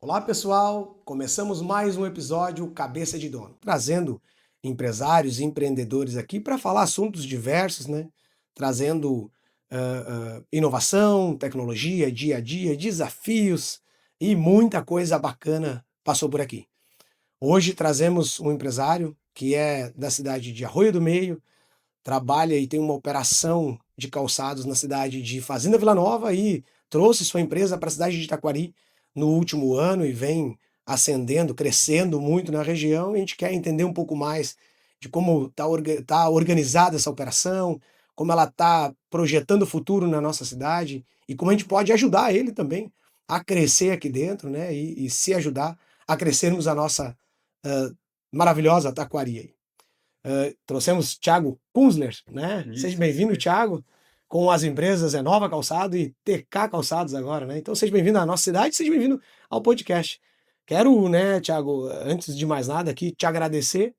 Olá pessoal, começamos mais um episódio Cabeça de Dono, trazendo empresários e empreendedores aqui para falar assuntos diversos, né? Trazendo inovação, tecnologia, dia a dia, desafios e muita coisa bacana passou por aqui. Hoje trazemos um empresário que é da cidade de Arroio do Meio, trabalha e tem uma operação de calçados na cidade de Fazenda Vila Nova e trouxe sua empresa para a cidade de Taquari no último ano e vem ascendendo, crescendo muito na região. E a gente quer entender um pouco mais de como está organizada essa operação, como ela está projetando o futuro na nossa cidade e como a gente pode ajudar ele também a crescer aqui dentro, né? E se ajudar a crescermos a nossa maravilhosa Taquari aí. Trouxemos Thiago Kunzler, né? Seja bem-vindo, Thiago, com as empresas Nova Calçado e TK Calçados agora, né? Então seja bem-vindo à nossa cidade, seja bem-vindo ao podcast. Quero, né, Thiago, antes de mais nada aqui, te agradecer,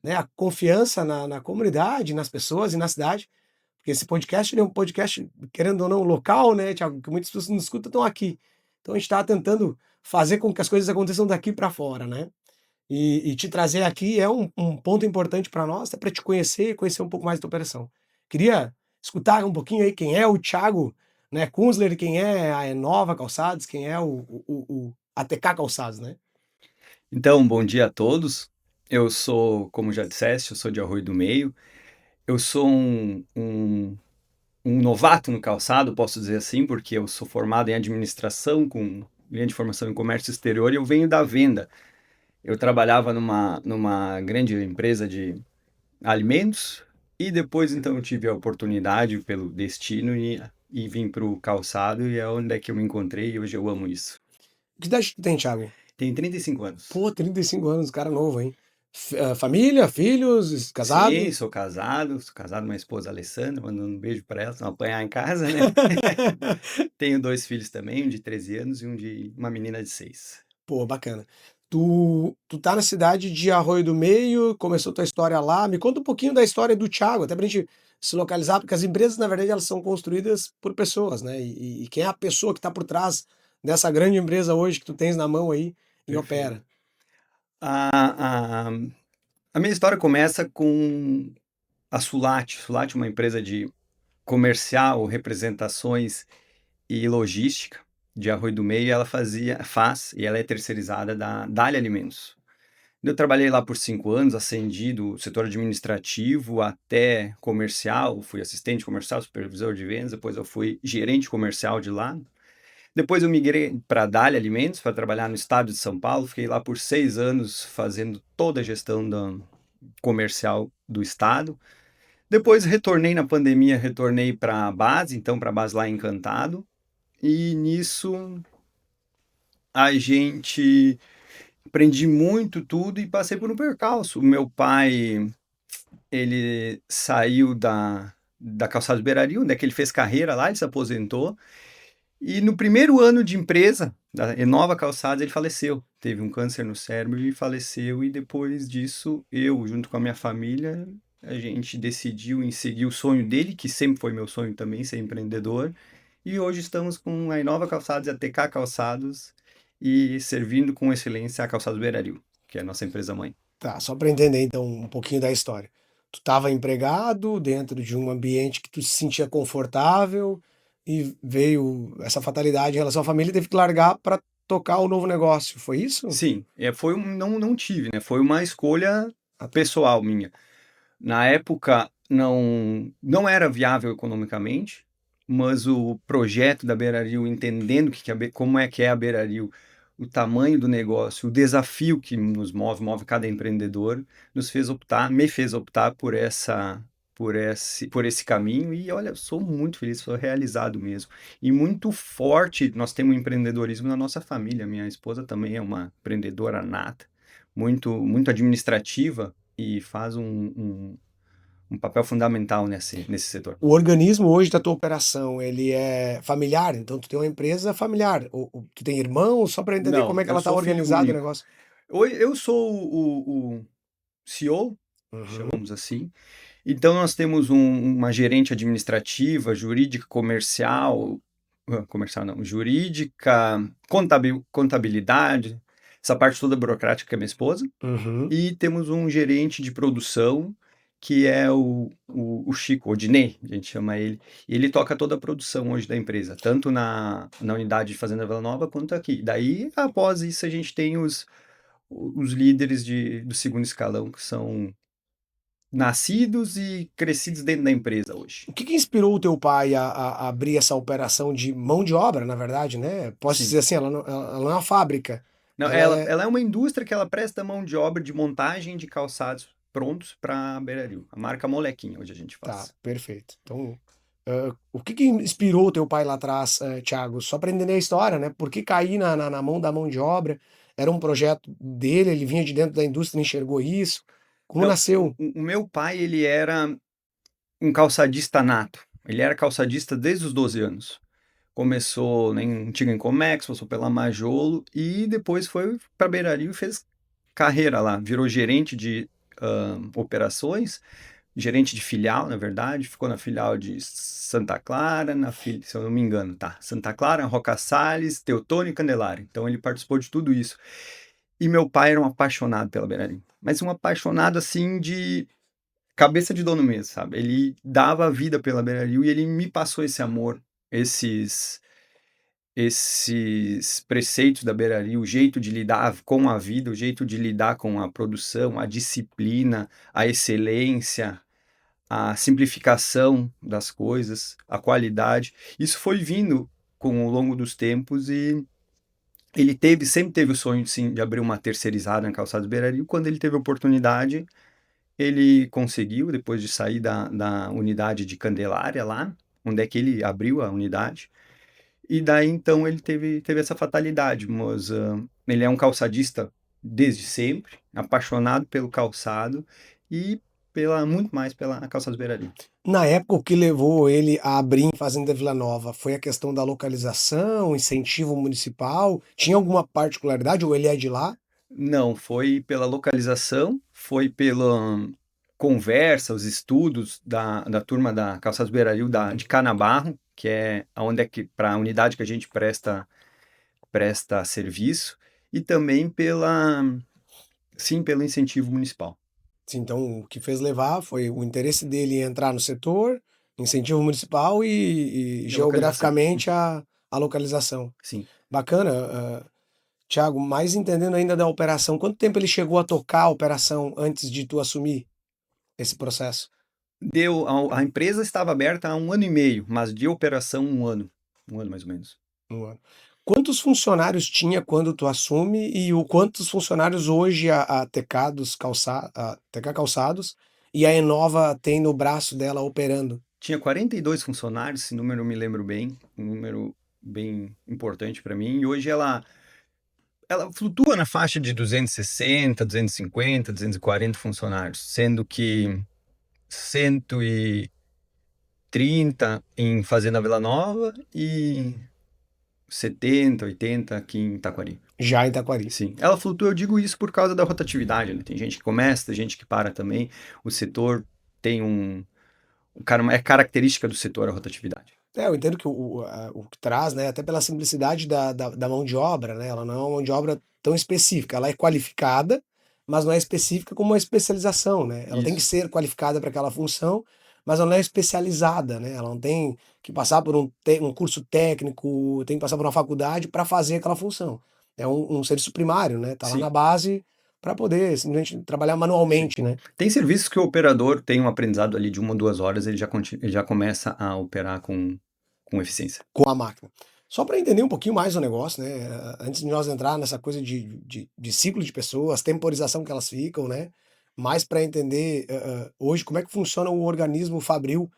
né, a confiança na comunidade, nas pessoas e na cidade, porque esse podcast é um podcast, querendo ou não, local, né, Thiago, que muitas pessoas nos escutam estão aqui. Então a gente está tentando fazer com que as coisas aconteçam daqui para fora, né? E te trazer aqui é um ponto importante para nós, é para te conhecer e conhecer um pouco mais da tua operação. Queria escutar um pouquinho aí quem é o Thiago, né, Kunzler, quem é a Enova Calçados, quem é o ATK Calçados, né? Então, bom dia a todos. Eu sou, como já disseste, eu sou de Arroio do Meio. Eu sou um novato no calçado, posso dizer assim, porque eu sou formado em administração com linha de formação em comércio exterior e eu venho da venda. Eu trabalhava numa grande empresa de alimentos e depois então eu tive a oportunidade pelo destino e vim para o calçado e é onde é que eu me encontrei e hoje eu amo isso. Que idade tu tem, Thiago? Tenho 35 anos. Pô, 35 anos, cara novo, hein? Família, filhos, Sim, casado? sou casado com a minha esposa Alessandra, mandando um beijo para ela, se não apanhar em casa, né. Tenho 2 filhos também, um de 13 anos e uma menina de 6. Pô, bacana. Tu tá na cidade de Arroio do Meio, começou tua história lá. Me conta um pouquinho da história do Thiago, até pra gente se localizar, porque as empresas, na verdade, elas são construídas por pessoas, né? E quem é a pessoa que tá por trás dessa grande empresa hoje que tu tens na mão aí e Perfeito. opera? A a a minha história começa com a Sulate. Sulate é uma empresa de comercial, representações e logística de Arroio do Meio, e ela faz e ela é terceirizada da Dália Alimentos. Eu trabalhei lá por 5 anos, ascendi do setor administrativo até comercial, fui assistente comercial, supervisor de vendas, depois eu fui gerente comercial de lá. Depois eu migrei para a Dália Alimentos, para trabalhar no estado de São Paulo, fiquei lá por 6 anos fazendo toda a gestão comercial do estado. Depois retornei na pandemia, retornei para a base, então para a base lá em Encantado, e nisso a gente aprendi muito tudo e passei por um percalço. O meu pai, ele saiu da Calçados Beira-Rio, onde é que ele fez carreira lá, ele se aposentou, e no primeiro ano de empresa, da Enova Calçados, ele faleceu. Teve um câncer no cérebro e faleceu, e depois disso, eu, junto com a minha família, a gente decidiu em seguir o sonho dele, que sempre foi meu sonho também, ser empreendedor, e hoje estamos com a Enova Calçados e a TK Calçados, e servindo com excelência a Calçados Beira-Rio, que é a nossa empresa mãe. Tá, só para entender então um pouquinho da história. Tu estava empregado dentro de um ambiente que tu se sentia confortável e veio essa fatalidade em relação à família e teve que largar para tocar o novo negócio, foi isso? Sim, foi não tive, né, foi uma escolha Ah, tá. pessoal minha. Na época não era viável economicamente, mas o projeto da Beira-Rio, entendendo como é que é a Beira-Rio, o tamanho do negócio, o desafio que nos move cada empreendedor, me fez optar por esse caminho e olha, eu sou muito feliz, sou realizado mesmo. E muito forte, nós temos empreendedorismo na nossa família, minha esposa também é uma empreendedora nata, muito administrativa e faz um papel fundamental nesse setor. O organismo hoje da tua operação, ele é familiar, então tu tem uma empresa familiar, ou tu tem irmãos, só para entender como Não, é que eu ela está sou filho organizada o único. negócio. Eu sou o CEO, Uhum, chamamos assim. Então, nós temos uma gerente administrativa, jurídica, comercial, comercial não, jurídica, contabilidade, essa parte toda burocrática que é minha esposa. uhum. E temos um gerente de produção, que é o Chico, o Dinei, a gente chama ele. E ele toca toda a produção hoje da empresa, tanto na unidade de Fazenda Vila Nova quanto aqui. Daí, após isso, a gente tem os líderes do segundo escalão, que são nascidos e crescidos dentro da empresa hoje. O que que inspirou o teu pai a abrir essa operação de mão de obra, na verdade, né? Posso Sim. dizer assim, ela não é uma fábrica, Não, ela ela, é... ela é uma indústria que ela presta mão de obra de montagem de calçados prontos para Beira-Rio. A marca Molequinha, hoje a gente Tá, faz. perfeito. Então, o que que inspirou o teu pai lá atrás, Thiago? Só para entender a história, né? Por que cair na mão da mão de obra? Era um projeto dele, ele vinha de dentro da indústria, enxergou isso. Como Não, nasceu? o meu pai, ele era um calçadista nato. Ele era calçadista desde os 12 anos. Começou na antiga Incomex, passou pela Majolo e depois foi para Beira-Rio e fez carreira lá. Virou gerente de operações, gerente de filial, na verdade, ficou na filial de Santa Clara, se eu não me engano, tá? Santa Clara, Roca Salles, Teutônio e Candelária. Então ele participou de tudo isso. E meu pai era um apaixonado pela Beira-Rio, mas um apaixonado assim de cabeça de dono mesmo, sabe? Ele dava a vida pela Beira-Rio e ele me passou esse amor, esses preceitos da Beira-Rio, o jeito de lidar com a vida, o jeito de lidar com a produção, a disciplina, a excelência, a simplificação das coisas, a qualidade. Isso foi vindo com o longo dos tempos e ele sempre teve o sonho sim, de abrir uma terceirizada na Calçados Beira-Rio. Quando ele teve a oportunidade, ele conseguiu, depois de sair da unidade de Candelária lá, onde é que ele abriu a unidade. E daí então ele teve essa fatalidade, mas ele é um calçadista desde sempre, apaixonado pelo calçado e muito mais pela Calçados Beira-Rio. Na época, o que levou ele a abrir em Fazenda Vila Nova foi a questão da localização, incentivo municipal? Tinha alguma particularidade ou ele é de lá? Não, foi pela localização, foi pela conversa, os estudos da turma da Calçados Beira-Rio de Canabarro, que é onde é que para a unidade que a gente presta serviço, e também pelo incentivo municipal. Sim, então, o que fez levar foi o interesse dele em entrar no setor, incentivo municipal e E a localização. geograficamente a localização. Sim. Bacana, Thiago, mais entendendo ainda da operação, quanto tempo ele chegou a tocar a operação antes de tu assumir esse processo? A empresa estava aberta há 1 ano e meio, mas de operação 1 ano. 1 ano mais ou menos. No ano. Quantos funcionários tinha quando tu assume e o quantos funcionários hoje a TK a TK Calçados e a Enova tem no braço dela operando? Tinha 42 funcionários, esse número eu me lembro bem, um número bem importante para mim. E hoje ela flutua na faixa de 260, 250, 240 funcionários, sendo que 130 em Fazenda Vila Nova e 70, 80 aqui em Taquari. Já em Taquari. Sim, ela flutua, eu digo isso por causa da rotatividade, né? Tem gente que começa, tem gente que para também. O setor tem é característica do setor a rotatividade. É, eu entendo que o que traz, né, até pela simplicidade da mão de obra, né, ela não é uma mão de obra tão específica, ela é qualificada, mas não é específica como uma especialização, né? Ela tem que Isso. ser qualificada para aquela função, mas ela não é especializada, né? Ela não tem que passar por um curso técnico, tem que passar por uma faculdade para fazer aquela função. É um serviço primário, né? Tá lá na Sim, base para poder simplesmente trabalhar sim. manualmente, né? Tem serviços que o operador tem um aprendizado ali de 1 ou 2 horas, ele já começa a operar com eficiência. Com a máquina. Só para entender um pouquinho mais o negócio, né? Antes de nós entrar nessa coisa de ciclo de pessoas, temporização que elas ficam, né? Mais para entender hoje como é que funciona o organismo fabril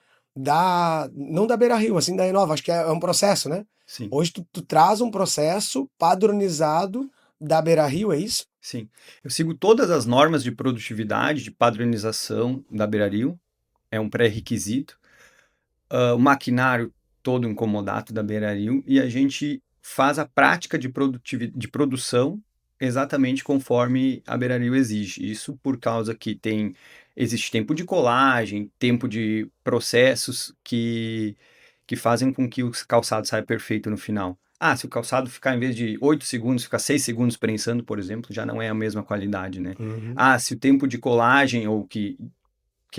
não da Beira Rio, assim, da Enova, acho que é um processo, né? Sim, Hoje tu traz um processo padronizado da Beira Rio, é isso? sim. Eu sigo todas as normas de produtividade, de padronização da Beira-Rio, é um pré-requisito. O maquinário todo incomodato da Beira-Rio e a gente faz a prática de produção exatamente conforme a Beira Rio exige. Isso por causa que existe tempo de colagem, tempo de processos que fazem com que o calçado saia perfeito no final. Ah, se o calçado ficar, em vez de 8 segundos, ficar 6 segundos prensando, por exemplo, já não é a mesma qualidade, né? Uhum. Ah, se o tempo de colagem ou que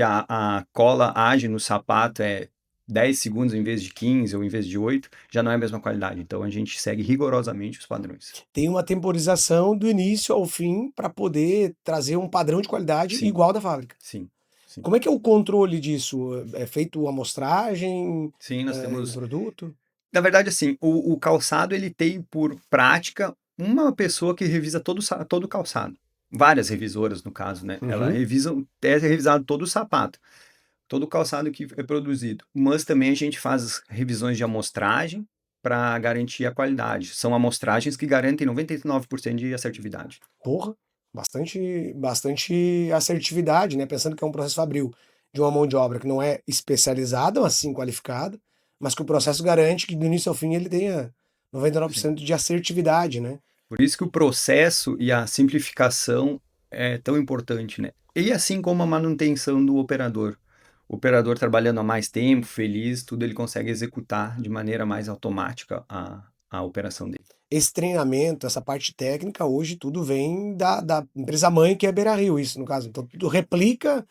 a cola age no sapato é 10 segundos em vez de 15 ou em vez de 8, já não é a mesma qualidade. Então a gente segue rigorosamente os padrões. Tem uma temporização do início ao fim para poder trazer um padrão de qualidade Sim, igual da fábrica. sim, sim. Como é que é o controle disso? É feito amostragem, Sim, nós em temos. produto? Na verdade, assim, o calçado ele tem por prática uma pessoa que revisa todo o calçado. Várias revisoras, no caso, né? Ela Uhum. revisa, é revisado todo o sapato, todo o calçado que é produzido. Mas também a gente faz revisões de amostragem para garantir a qualidade. São amostragens que garantem 99% de assertividade. Porra, bastante assertividade, né, pensando que é um processo fabril de uma mão de obra que não é especializada, mas sim qualificada, mas que o processo garante que do início ao fim ele tenha Sim. 99% de assertividade, né. Por isso que o processo e a simplificação é tão importante, né? E assim como a manutenção do operador. O operador trabalhando há mais tempo, feliz, tudo ele consegue executar de maneira mais automática a operação dele. Esse treinamento, essa parte técnica, hoje tudo vem da empresa mãe que é a Beira Rio, isso no caso, então tudo replica,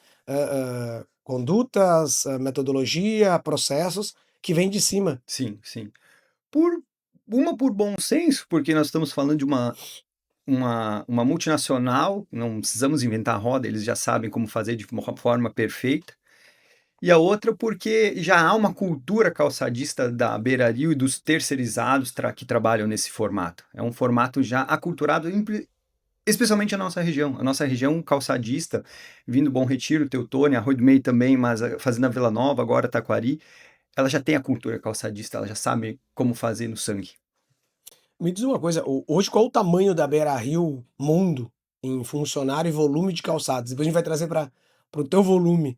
condutas, metodologia, processos que vem de cima. Sim, sim. Por por bom senso, porque nós estamos falando de uma multinacional, não precisamos inventar a roda, eles já sabem como fazer de uma forma perfeita. E a outra porque já há uma cultura calçadista da Beira-Rio e dos terceirizados que trabalham nesse formato. É um formato já aculturado, especialmente a nossa região. A nossa região calçadista, vindo Bom Retiro, Teutônia, Arroio do Meio também, mas a Fazenda Vila Nova, agora Taquari, ela já tem a cultura calçadista, ela já sabe como fazer no sangue. Me diz uma coisa, hoje qual o tamanho da Beira Rio mundo em funcionário e volume de calçados? Depois a gente vai trazer para o teu volume.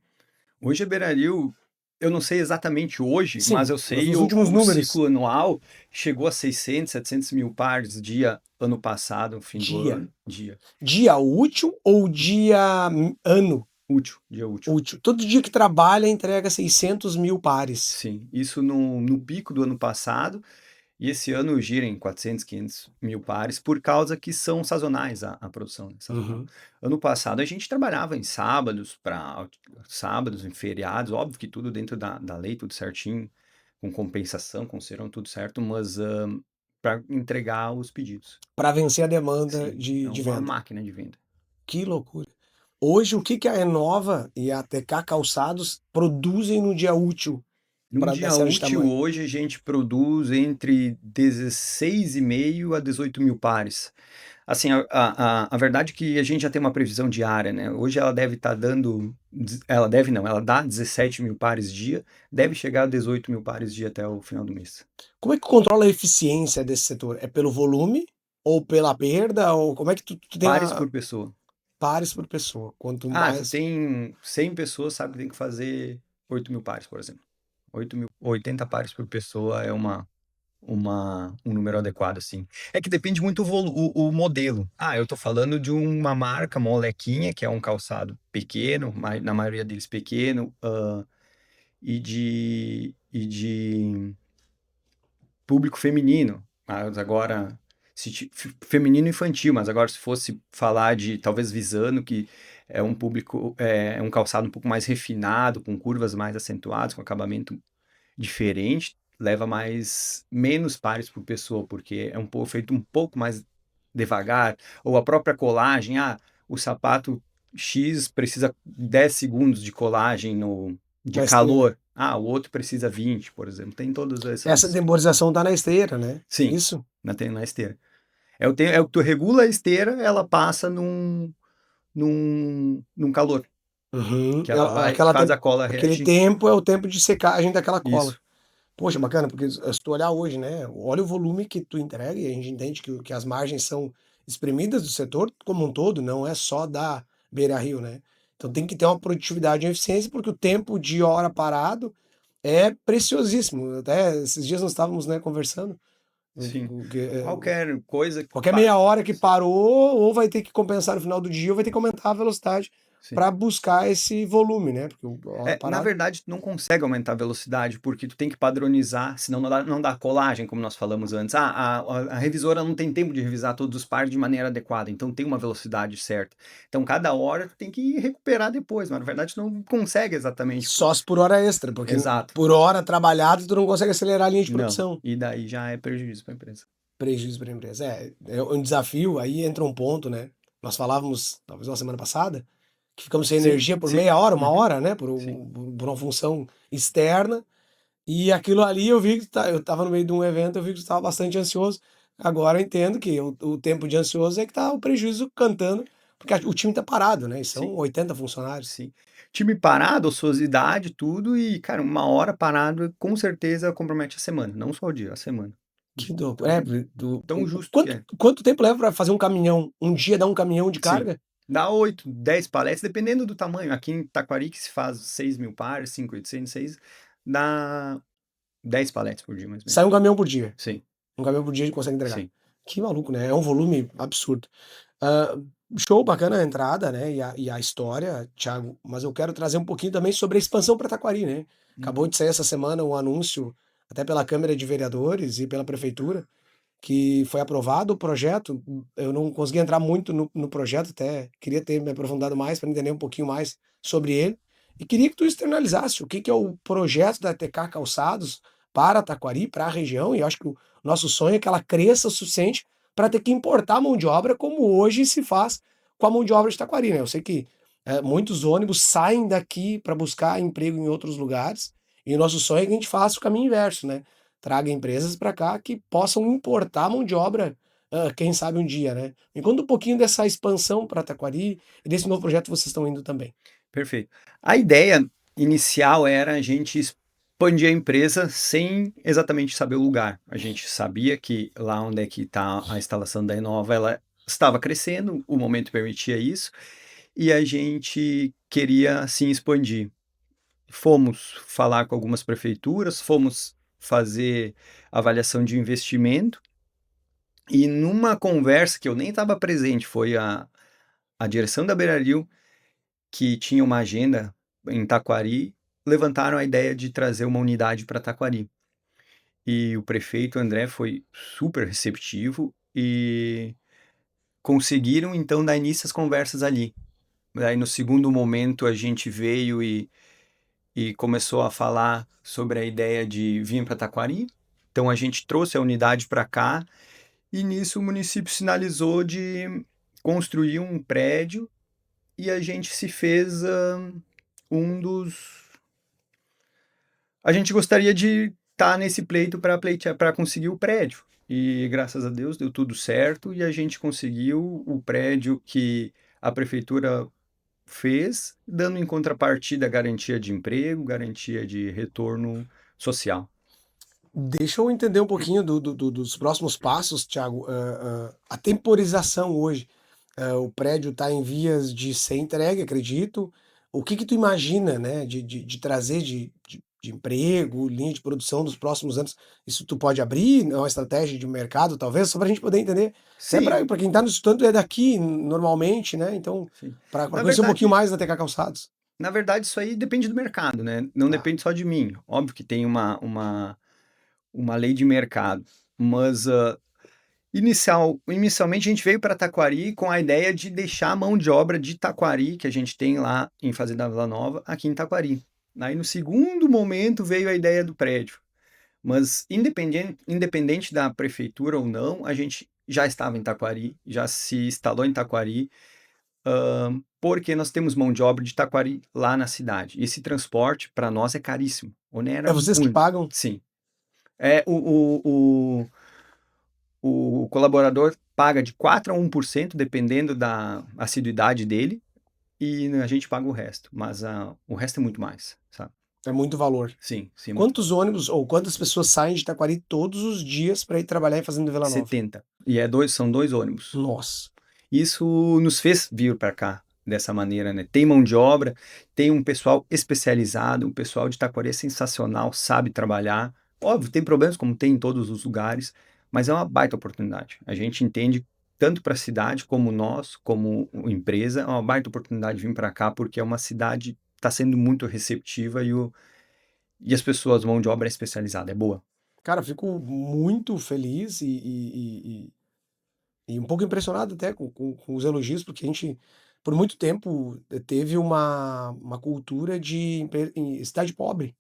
Hoje a Beira-Rio, eu não sei exatamente hoje, mas Sim, eu mas sei nos últimos o números, ciclo anual chegou a 600, 700 mil pares dia ano passado, fim do dia. ano, dia Dia útil ou dia ano útil, dia útil. útil? Todo dia que trabalha entrega 600 mil pares. Sim, isso no pico do ano passado, e esse ano gira em 400, 500 mil pares, por causa que são sazonais a produção, né, sazonal. Uhum. Ano passado a gente trabalhava em sábados, sábados, em feriados, óbvio que tudo dentro da lei, tudo certinho, com compensação, com serão tudo certo, mas para entregar os pedidos. Para vencer a demanda Sim, é de uma venda. máquina de venda. Que loucura. Hoje, o que que a Renova e a TK Calçados produzem no dia útil Num para dia dar certo de útil tamanho? hoje a gente produz entre 16,5 a 18 mil pares. Assim, a verdade é que a gente já tem uma previsão diária, né? Hoje ela deve estar dando, ela deve não, ela dá 17 mil pares dia, deve chegar a 18 mil pares dia até o final do mês. Como é que controla a eficiência desse setor? É pelo volume ou pela perda ou como é que tu tem Pares a por pessoa. pares por pessoa? Quanto Ah, se mais tem 100 pessoas, sabe que tem que fazer 8 mil pares, por exemplo. 80 pares por pessoa é um número adequado, assim. É que depende muito o modelo. Ah, eu tô falando de uma marca molequinha, que é um calçado pequeno, na maioria deles pequeno, e de público feminino. Mas agora, feminino e infantil, mas agora se fosse falar de, talvez visando que é um público, é um calçado um pouco mais refinado, com curvas mais acentuadas, com acabamento diferente, leva menos pares por pessoa, porque é feito um pouco mais devagar, ou a própria colagem, o sapato X precisa 10 segundos de colagem de na esteira? calor, o outro precisa 20, por exemplo. Tem todas Essa essas. temporização tá na esteira, né? Sim, Isso? na esteira. É o que tu regula a esteira, ela passa num calor, Uhum. que ela Aquela faz a cola aquele reagir. tempo é o tempo de secagem daquela cola. Isso. Poxa, bacana, porque se tu olhar hoje, né, olha o volume que tu entrega e a gente entende que as margens são espremidas do setor como um todo, não é só da Beira-Rio, né. Então tem que ter uma produtividade e uma eficiência, porque o tempo de hora parado é preciosíssimo. Até esses dias nós estávamos, né, conversando, Sim. Qualquer coisa que Qualquer meia hora que parou, ou vai ter que compensar no final do dia, ou vai ter que aumentar a velocidade Sim. para buscar esse volume, né? Porque a hora Na parada. verdade, tu não consegue aumentar a velocidade, porque tu tem que padronizar, senão não dá colagem, como nós falamos antes. A revisora não tem tempo de revisar todos os pares de maneira adequada, então tem uma velocidade certa. Então, cada hora tu tem que recuperar depois, mas na verdade tu não consegue exatamente. Só se por hora extra, porque Exato. por hora trabalhada tu não consegue acelerar a linha de Não, produção. e daí já é prejuízo para a empresa. Prejuízo para a empresa. É um desafio, aí entra um ponto, né? Nós falávamos, talvez uma semana passada, que ficamos sem Sim, energia por sim. meia hora, uma Uhum. hora, né? Sim. Por uma função externa. E aquilo ali eu vi que eu estava no meio de um evento, eu vi que você estava bastante ansioso. Agora eu entendo que o tempo de ansioso é que tá o prejuízo cantando, porque o time tá parado, né? E são Sim. 80 funcionários. Sim. Time parado, ociosidade, tudo, e, cara, uma hora parado com certeza compromete a semana, não só o dia, a semana. Que louco. Então, tão justo que é. Quanto tempo leva para fazer um caminhão? Um dia dá um caminhão de Sim. carga? Dá 8, 10 paletes, dependendo do tamanho. Aqui em Taquari, que se faz 6.000 pares, 5.806, dá 10 paletes por dia, mais ou menos. Sai um caminhão por dia. Sim, Um caminhão por dia a gente consegue entregar. sim. Que maluco, né? É um volume absurdo. Ah, show, bacana a entrada, né? E a história, Thiago. Mas eu quero trazer um pouquinho também sobre a expansão para Taquari, né? Acabou de sair essa semana um anúncio, até pela Câmara de Vereadores e pela Prefeitura, que foi aprovado o projeto. Eu não consegui entrar muito no projeto, até queria ter me aprofundado mais para entender um pouquinho mais sobre ele. E queria que tu externalizasse o que é o projeto da TK Calçados para Taquari, para a região, e eu acho que o nosso sonho é que ela cresça o suficiente para ter que importar mão de obra, como hoje se faz com a mão de obra de Taquari, né? Eu sei que muitos ônibus saem daqui para buscar emprego em outros lugares, e o nosso sonho é que a gente faça o caminho inverso, né? Traga empresas para cá que possam importar mão de obra, quem sabe um dia, né? Me conta um pouquinho dessa expansão para Taquari e desse novo projeto que vocês estão indo também. Perfeito. A ideia inicial era a gente expandir a empresa sem exatamente saber o lugar. A gente sabia que lá onde é que está a instalação da Enova, ela estava crescendo, o momento permitia isso, e a gente queria, sim, expandir. Fomos falar com algumas prefeituras, fomos fazer avaliação de investimento, e numa conversa que eu nem estava presente, foi a direção da Beira-Rio, que tinha uma agenda em Taquari, levantaram a ideia de trazer uma unidade para Taquari. E o prefeito André foi super receptivo e conseguiram então dar início às conversas ali. Daí no segundo momento a gente veio e começou a falar sobre a ideia de vir para Taquari. Então a gente trouxe a unidade para cá e nisso o município sinalizou de construir um prédio e a gente se fez um dos. A gente gostaria de estar nesse pleito para conseguir o prédio. E graças a Deus deu tudo certo e a gente conseguiu o prédio que a prefeitura fez, dando em contrapartida garantia de emprego, garantia de retorno social. Deixa eu entender um pouquinho dos próximos passos, Thiago. A temporização hoje. O prédio está em vias de ser entregue, acredito. O que tu imagina, né, de trazer de emprego, linha de produção dos próximos anos? Isso tu pode abrir? É uma estratégia de mercado, talvez, só para a gente poder entender. Até Sim, para quem está nos estudando é daqui, normalmente, né? Então, sim. para Na conhecer um pouquinho verdade, mais da TK Calçados. na verdade, isso aí depende do mercado, né? Não Tá. depende só de mim. Óbvio que tem uma lei de mercado, mas inicialmente a gente veio para Taquari com a ideia de deixar a mão de obra de Taquari, que a gente tem lá em Fazenda Vila Nova, aqui em Taquari. Aí no segundo momento veio a ideia do prédio. Mas independente da prefeitura ou não, a gente já estava em Taquari, já se instalou em Taquari, porque nós temos mão de obra de Taquari lá na cidade. E esse transporte para nós é caríssimo. Onera É vocês que muito. pagam? Sim. É, o colaborador paga de 4 a 1%, dependendo da assiduidade dele, e a gente paga o resto. Mas o resto é muito mais, sabe? É muito valor. Sim, sim, é muito. Quantos ônibus ou quantas pessoas saem de Taquari todos os dias para ir trabalhar em Fazenda Vila Nova? 70. E são dois ônibus. Nossa. Isso nos fez vir para cá dessa maneira, né? Tem mão de obra, tem um pessoal especializado, o pessoal de Taquari é sensacional, sabe trabalhar. Óbvio, tem problemas como tem em todos os lugares, mas é uma baita oportunidade. A gente entende tanto para a cidade como nós, como empresa, é uma baita oportunidade vir para cá, porque é uma cidade que está sendo muito receptiva e as pessoas, mão de obra é especializada, é boa. Cara, fico muito feliz e um pouco impressionado até com os elogios, porque a gente, por muito tempo, teve uma cultura de em cidade pobre.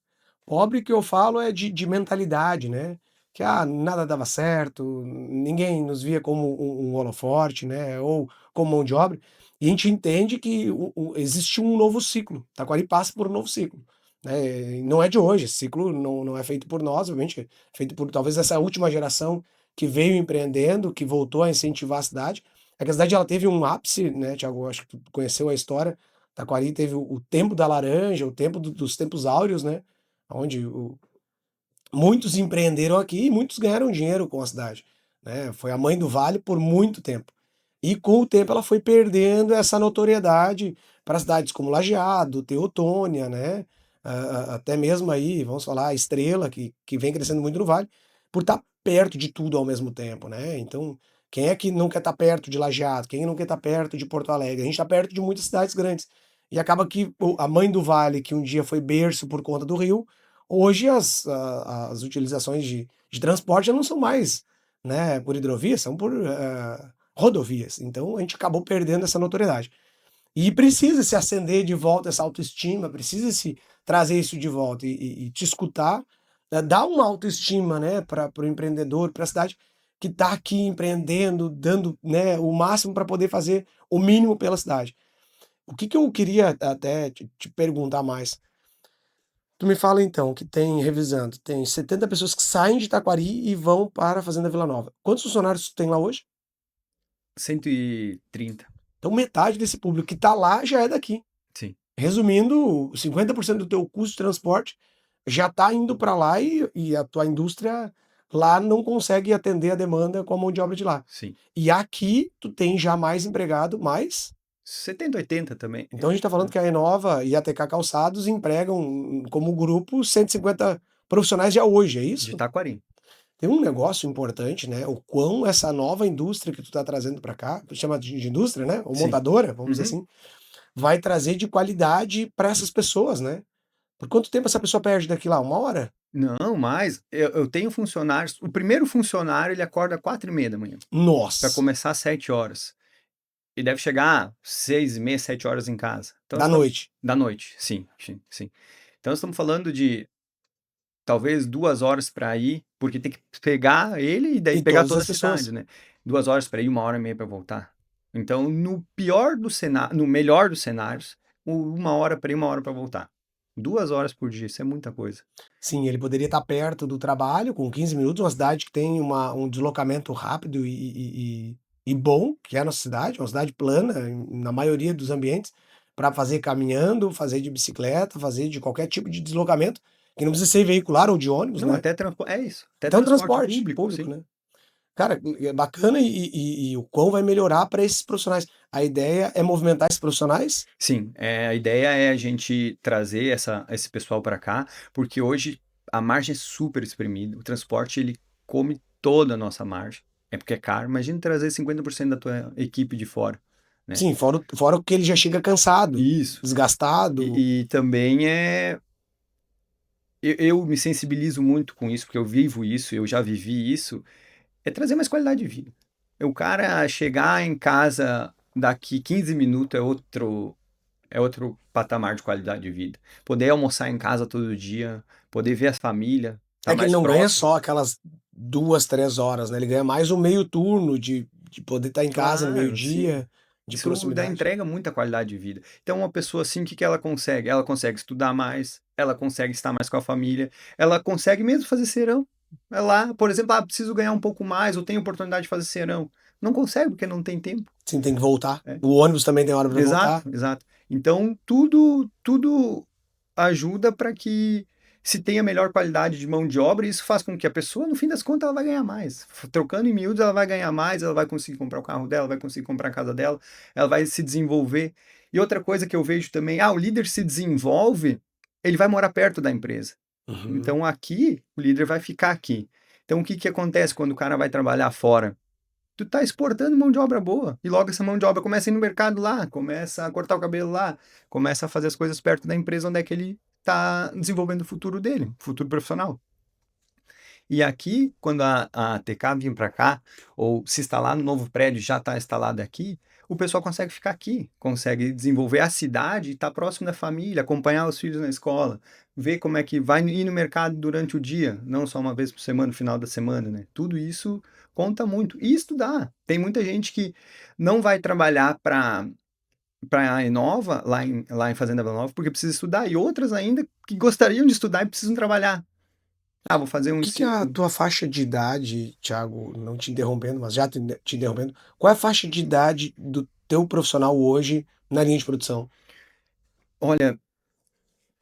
Pobre que eu falo é de mentalidade, né? Que nada dava certo, ninguém nos via como um holofote, né? Ou como mão de obra. E a gente entende que existe um novo ciclo. Taquari passa por um novo ciclo. Né? E não é de hoje, esse ciclo não é feito por nós, obviamente, é feito por talvez essa última geração que veio empreendendo, que voltou a incentivar a cidade. É que a cidade ela teve um ápice, né, Tiago? Acho que tu conheceu a história. Taquari teve o tempo da laranja, o tempo dos tempos áureos, né? Onde muitos empreenderam aqui e muitos ganharam dinheiro com a cidade, né? Foi a mãe do vale por muito tempo. E com o tempo ela foi perdendo essa notoriedade para cidades como Lajeado, Teotônia, né? Até mesmo aí, vamos falar, Estrela, que vem crescendo muito no vale, por estar perto de tudo ao mesmo tempo, né? Então, quem é que não quer estar perto de Lajeado? Quem não quer estar perto de Porto Alegre? A gente está perto de muitas cidades grandes. E acaba que a mãe do vale, que um dia foi berço por conta do rio, hoje as utilizações de transporte já não são mais, né, por hidrovia, são por rodovias. Então a gente acabou perdendo essa notoriedade. E precisa se acender de volta essa autoestima, precisa se trazer isso de volta e te escutar, né, dar uma autoestima, né, para o empreendedor, para a cidade que está aqui empreendendo, dando, né, o máximo para poder fazer o mínimo pela cidade. O que eu queria até te perguntar mais? Tu me fala então que tem, revisando, tem 70 pessoas que saem de Taquari e vão para a Fazenda Vila Nova. Quantos funcionários tu tem lá hoje? 130, Então metade desse público que está lá já é daqui. sim, Resumindo, 50% do teu custo de transporte já está indo para lá e a tua indústria lá não consegue atender a demanda com a mão de obra de lá. sim. E aqui tu tem já mais empregado, mais. 70, 80 também. Então a gente está falando que a Enova e a TK Calçados empregam como grupo 150 profissionais já hoje, é De isso? Taquari. Tem um negócio importante, né? O quão essa nova indústria que tu tá trazendo para cá, chama de indústria, né? Ou Sim. montadora, vamos dizer Uhum. assim, vai trazer de qualidade para essas pessoas, né? Por quanto tempo essa pessoa perde daqui lá? Uma hora? Não, mas eu tenho funcionários. O primeiro funcionário ele acorda 4h30 da manhã para Nossa! começar às 7 horas. E deve chegar 6h30, 7 horas em casa. Então, Da noite. da noite, sim, sim, sim. Então, estamos falando de talvez 2 horas para ir, porque tem que pegar ele e daí E pegar todas toda as a cidade, pessoas. né? 2 horas para ir, 1h30 para voltar. Então, no pior do cenário, no melhor dos cenários, 1 hora para ir, 1 hora para voltar. 2 horas por dia, isso é muita coisa. Sim, ele poderia estar perto do trabalho, com 15 minutos, uma cidade que tem um deslocamento rápido e bom, que é a nossa cidade, uma cidade plana, na maioria dos ambientes, para fazer caminhando, fazer de bicicleta, fazer de qualquer tipo de deslocamento, que não precisa ser veicular ou de ônibus, Não, né? até transporte, é isso, até Até um transporte transporte público, público, sim. né? Cara, é bacana e o quão vai melhorar para esses profissionais. A ideia é movimentar esses profissionais? Sim, a ideia é a gente trazer esse pessoal para cá, porque hoje a margem é super espremida, o transporte ele come toda a nossa margem, é porque é caro. Imagina trazer 50% da tua equipe de fora, né? Sim, fora o que ele já chega cansado, Isso. desgastado. E também eu me sensibilizo muito com isso, porque eu vivo isso, eu já vivi isso, é trazer mais qualidade de vida. O cara chegar em casa daqui 15 minutos é outro patamar de qualidade de vida. Poder almoçar em casa todo dia, poder ver a família, estar É que ele mais não ganha próximo. só aquelas 2, 3 horas, né? Ele ganha mais um meio turno de poder estar em casa no Claro, sim. meio-dia, de Isso dá proximidade. entrega muita qualidade de vida. Então, uma pessoa assim, o que que ela consegue? Ela consegue estudar mais, ela consegue estar mais com a família, ela consegue mesmo fazer serão. É lá, por exemplo, preciso ganhar um pouco mais, ou tenho oportunidade de fazer serão. Não consegue, porque não tem tempo. Sim, tem que voltar. É. O ônibus também tem hora para Exato, voltar. exato. Então, tudo ajuda para que se tenha melhor qualidade de mão de obra, e isso faz com que a pessoa, no fim das contas, ela vai ganhar mais. Trocando em miúdos, ela vai ganhar mais, ela vai conseguir comprar o carro dela, vai conseguir comprar a casa dela, ela vai se desenvolver. E outra coisa que eu vejo também, o líder se desenvolve, ele vai morar perto da empresa. Uhum. Então, aqui, o líder vai ficar aqui. Então, o que que acontece quando o cara vai trabalhar fora? Tu tá exportando mão de obra boa, e logo essa mão de obra começa a ir no mercado lá, começa a cortar o cabelo lá, começa a fazer as coisas perto da empresa onde é que ele tá desenvolvendo o futuro dele, futuro profissional. E aqui, quando a TK vir para cá, ou se instalar no novo prédio, já está instalado aqui, o pessoal consegue ficar aqui, consegue desenvolver a cidade, estar próximo da família, acompanhar os filhos na escola, ver como é que vai ir no mercado durante o dia, não só uma vez por semana, no final da semana, né? Tudo isso conta muito. E estudar. Tem muita gente que não vai trabalhar para a Enova, lá em Fazenda Vila Nova, porque precisa estudar, e outras ainda que gostariam de estudar e precisam trabalhar. Ah, vou fazer O um que que é a ensino. tua faixa de idade, Thiago, não te interrompendo, mas já te interrompendo, qual é a faixa de idade do teu profissional hoje na linha de produção? Olha,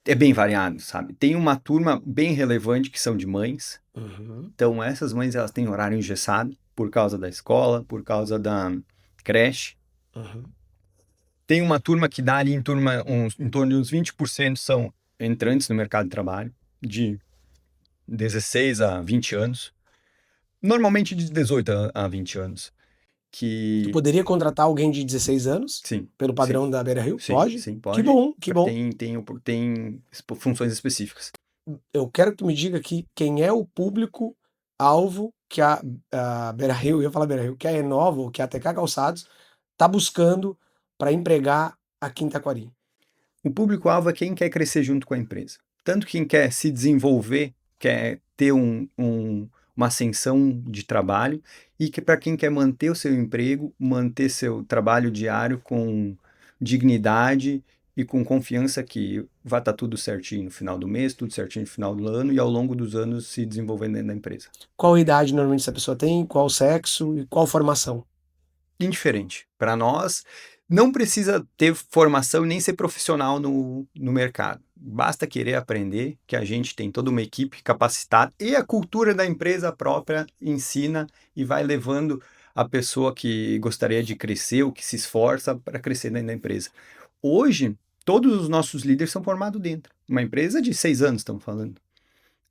é bem variado, sabe? Tem uma turma bem relevante que são de mães. Uhum, Então, essas mães elas têm horário engessado por causa da escola, por causa da creche. uhum. Tem uma turma que dá ali em torno de uns 20% são entrantes no mercado de trabalho, de 16 a 20 anos. Normalmente de 18 a 20 anos. Tu Que, poderia contratar alguém de 16 anos sim, pelo sim, padrão da Beira-Rio? sim, Pode? sim, Que pode. bom, que Só que bom. tem funções específicas. Eu quero que tu me diga aqui quem é o público-alvo que a Beira-Rio, eu ia falar Beira-Rio, que a Enova, ou que a TK Calçados, está buscando para empregar aqui em Taquari. O público-alvo é quem quer crescer junto com a empresa. Tanto quem quer se desenvolver, quer ter uma ascensão de trabalho, e que para quem quer manter o seu emprego, manter seu trabalho diário com dignidade e com confiança que vai estar tudo certinho no final do mês, tudo certinho no final do ano e ao longo dos anos se desenvolvendo dentro da empresa. Qual idade normalmente essa pessoa tem? Qual sexo e qual formação? Indiferente. Para nós, não precisa ter formação e nem ser profissional no mercado. Basta querer aprender, que a gente tem toda uma equipe capacitada e a cultura da empresa própria ensina e vai levando a pessoa que gostaria de crescer ou que se esforça para crescer dentro da empresa. Hoje, todos os nossos líderes são formados dentro. Uma empresa de 6 anos, estamos falando.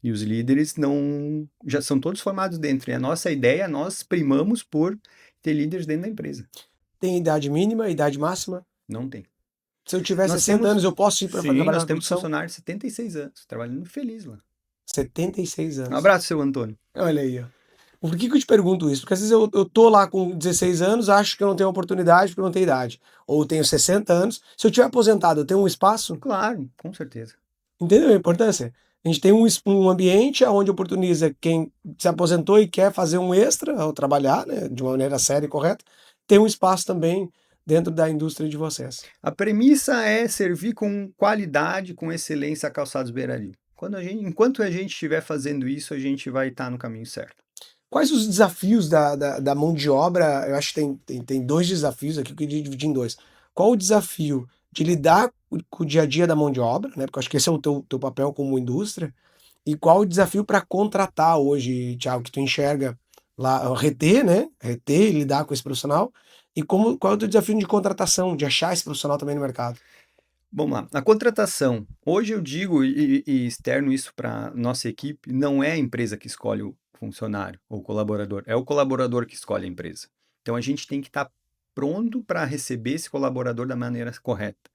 E os líderes não já são todos formados dentro. E a nossa ideia, nós primamos por ter líderes dentro da empresa. Tem idade mínima, idade máxima? Não tem. Se eu tiver Nós 60 temos, anos, eu posso ir para sim, trabalhar nós na temos produção? funcionários de 76 anos, trabalhando feliz lá. 76 Um anos. abraço, seu Antônio. Olha aí, ó. Por que que eu te pergunto isso? Porque às vezes eu tô lá com 16 anos, acho que eu não tenho oportunidade porque eu não tenho idade. Ou eu tenho 60 anos. Se eu tiver aposentado, eu tenho um espaço? Claro, com certeza. Entendeu a importância? A gente tem um ambiente onde oportuniza quem se aposentou e quer fazer um extra ao trabalhar, né, de uma maneira séria e correta, tem um espaço também dentro da indústria de vocês. A premissa é servir com qualidade, com excelência a Calçados Beira-Rio. Enquanto a gente estiver fazendo isso, a gente vai estar no caminho certo. Quais os desafios da mão de obra? Eu acho que tem dois desafios aqui que eu queria dividir em dois. Qual o desafio de lidar com o dia a dia da mão de obra, né? Porque eu acho que esse é o teu papel como indústria. E qual o desafio para contratar hoje, Thiago, que tu enxerga lá, reter, né? Reter e lidar com esse profissional. E qual é o teu desafio de contratação, de achar esse profissional também no mercado? Vamos lá. A contratação. Hoje eu digo e externo isso para nossa equipe, não é a empresa que escolhe o funcionário ou o colaborador, é o colaborador que escolhe a empresa. Então a gente tem que estar pronto para receber esse colaborador da maneira correta,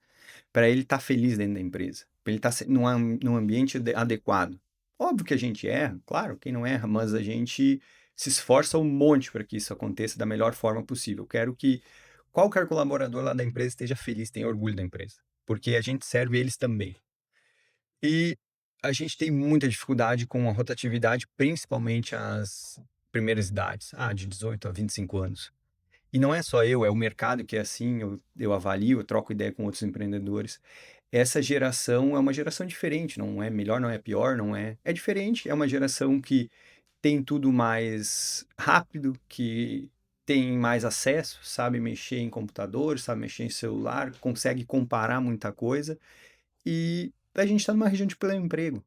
para ele estar feliz dentro da empresa, para ele estar num ambiente adequado. Óbvio que a gente erra, claro, quem não erra, mas a gente se esforça um monte para que isso aconteça da melhor forma possível. Quero que qualquer colaborador lá da empresa esteja feliz, tenha orgulho da empresa, porque a gente serve eles também. E a gente tem muita dificuldade com a rotatividade, principalmente as primeiras idades, de 18 a 25 anos. E não é só eu, é o mercado que é assim, eu avalio, eu troco ideia com outros empreendedores. Essa geração é uma geração diferente, não é melhor, não é pior, não é. É diferente, é uma geração que tem tudo mais rápido, que tem mais acesso, sabe mexer em computador, sabe mexer em celular, consegue comparar muita coisa. E a gente está numa região de pleno emprego.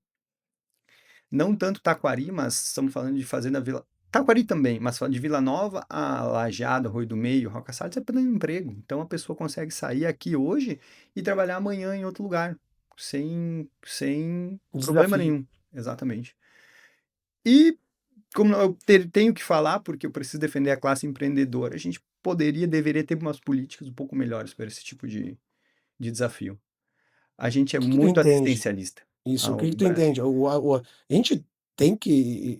Não tanto Taquari, mas estamos falando de Fazenda Vila. Taquari também, mas falando de Vila Nova, a Lajeado, Arroio do Meio, Roca Salles é pleno emprego. Então a pessoa consegue sair aqui hoje e trabalhar amanhã em outro lugar, sem problema Desafio. nenhum. Exatamente. E como eu tenho que falar, porque eu preciso defender a classe empreendedora, a gente deveria ter umas políticas um pouco melhores para esse tipo de desafio. A gente é O que que tu muito entende? assistencialista. Isso, o Ah, o que que tu Bra entende? A gente tem que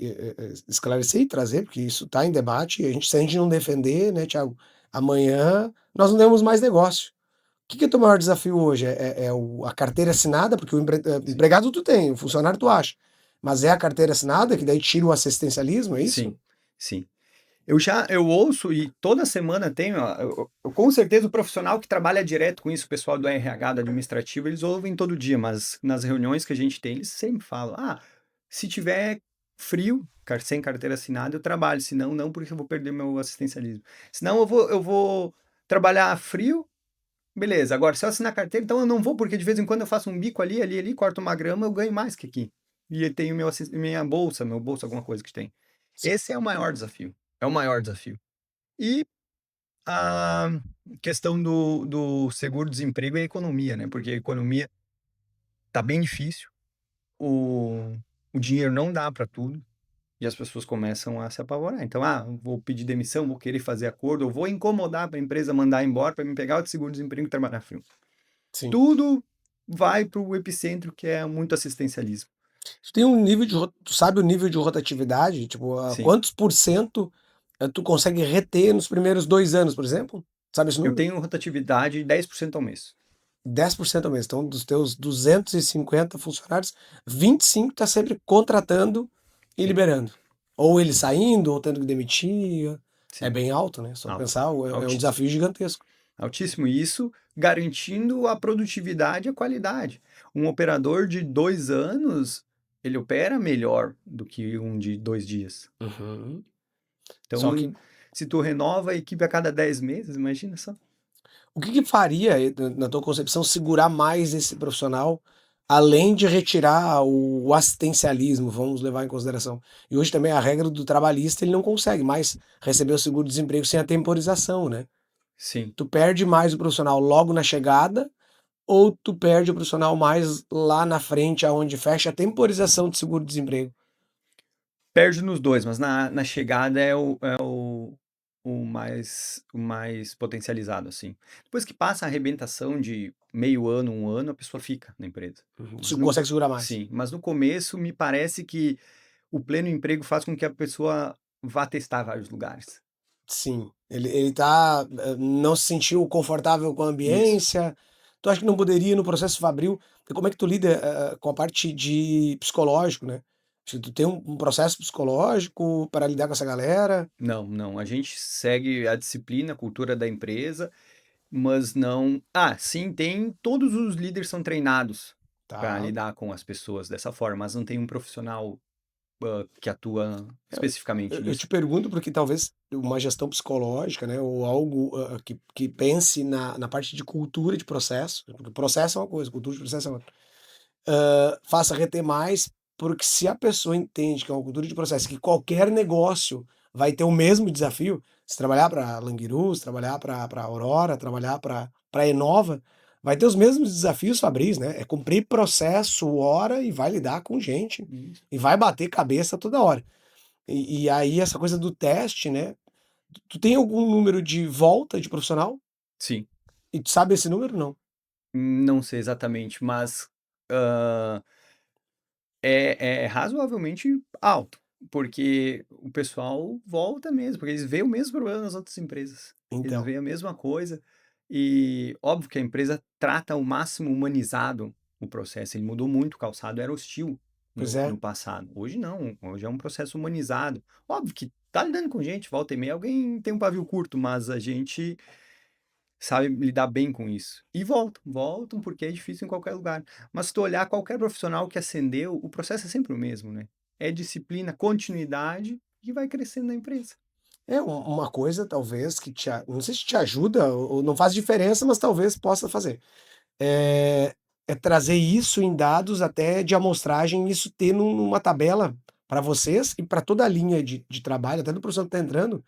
esclarecer e trazer, porque isso está em debate, e se a gente não defender, né, Thiago, amanhã nós não temos mais negócio. O que que é o teu maior desafio hoje? A carteira assinada, porque sim, empregado tu tem, o funcionário tu acha, mas é a carteira assinada que daí tira o assistencialismo, é isso? sim, sim. Eu ouço e toda semana tenho, com certeza o profissional que trabalha direto com isso, o pessoal do RH, do administrativo, eles ouvem todo dia, mas nas reuniões que a gente tem, eles sempre falam: "Ah, se tiver frio, sem carteira assinada, eu trabalho, senão não, porque eu vou perder meu assistencialismo. Senão eu vou trabalhar frio, beleza, agora se eu assinar carteira, então eu não vou, porque de vez em quando eu faço um bico ali, corto uma grama, eu ganho mais que aqui. E eu tenho minha bolsa, meu bolso, alguma coisa que tem". Esse é o maior desafio, é o maior desafio. E a questão do seguro-desemprego é a economia, né, porque a economia tá bem difícil, o o dinheiro não dá para tudo, e as pessoas começam a se apavorar. Então: "Ah, vou pedir demissão, vou querer fazer acordo, ou vou incomodar para a empresa mandar embora para me pegar o seguro-desemprego e trabalhar frio". Sim. Tudo vai para o epicentro, que é muito assistencialismo. Tu tem um nível tu sabe o nível de rotatividade? Tipo, Sim. quantos por cento, tu consegue reter nos primeiros 2 anos, por exemplo? Sabe esse Eu número? tenho rotatividade de 10% ao mês. 10% ao mês. Então, dos teus 250 funcionários, 25 tá sempre contratando e Sim, liberando. Ou ele saindo, ou tendo que demitir. É sim. bem alto, né? Só Alto. pensar, é um Altíssimo. desafio gigantesco. Altíssimo. E isso garantindo a produtividade e a qualidade. Um operador de 2 anos, ele opera melhor do que um de 2 dias. Uhum. Só Então, que se tu renova a equipe a cada 10 meses, imagina só. o que que faria, na tua concepção, segurar mais esse profissional, além de retirar o assistencialismo, vamos levar em consideração. E hoje também a regra do trabalhista, ele não consegue mais receber o seguro-desemprego sem a temporização, né? Sim. Tu perde mais o profissional logo na chegada ou tu perde o profissional mais lá na frente, aonde fecha a temporização do seguro-desemprego? Perde nos 2, mas na chegada é o mais potencializado, assim. Depois que passa a arrebentação de meio ano, 1 ano, a pessoa fica na empresa. Uhum. Mas Consegue segurar mais. sim, mas no começo me parece que o pleno emprego faz com que a pessoa vá testar vários lugares. Sim, ele tá, não se sentiu confortável com a Isso. ambiência. Tu acha que não poderia no processo fabril, como é que tu lida, com a parte de psicológico, né? Se tu tem um processo psicológico para lidar com essa galera, Não, não, a gente segue a disciplina, a cultura da empresa, mas não sim, todos os líderes são treinados para tá? lidar com as pessoas dessa forma, mas não tem um profissional que atua Eu especificamente eu te nisso. pergunto porque talvez uma gestão psicológica, né, ou algo, que pense na parte de cultura de processo, porque processo é uma coisa, cultura de processo é outra. Faça reter mais, porque se a pessoa entende que é uma cultura de processo, que qualquer negócio vai ter o mesmo desafio, se trabalhar para Languiru, se trabalhar para Aurora, trabalhar para Enova, vai ter os mesmos desafios Fabris, né? É cumprir processo, hora e vai lidar com gente Isso. e vai bater cabeça toda hora. E aí essa coisa do teste, né? Tu tem algum número de volta de profissional? Sim, E tu sabe esse número? Não. não sei exatamente, mas, hã, é razoavelmente alto, porque o pessoal volta mesmo, porque eles veem o mesmo problema nas outras empresas. Eles Então, veem a mesma coisa e óbvio que a empresa trata ao máximo humanizado o processo, ele mudou muito, o calçado era hostil pois no é. passado, hoje não, hoje é um processo humanizado. Óbvio que tá lidando com gente, volta e meia alguém tem um pavio curto, mas a gente sabe lidar bem com isso. E voltam porque é difícil em qualquer lugar. Mas se tu olhar qualquer profissional que ascendeu, o processo é sempre o mesmo, né. É disciplina, continuidade e vai crescendo na empresa. É uma coisa talvez que não sei se te ajuda ou não faz diferença, mas talvez possa fazer. É trazer isso em dados até de amostragem, isso ter numa tabela para vocês e para toda a linha de trabalho, até do profissional que está entrando,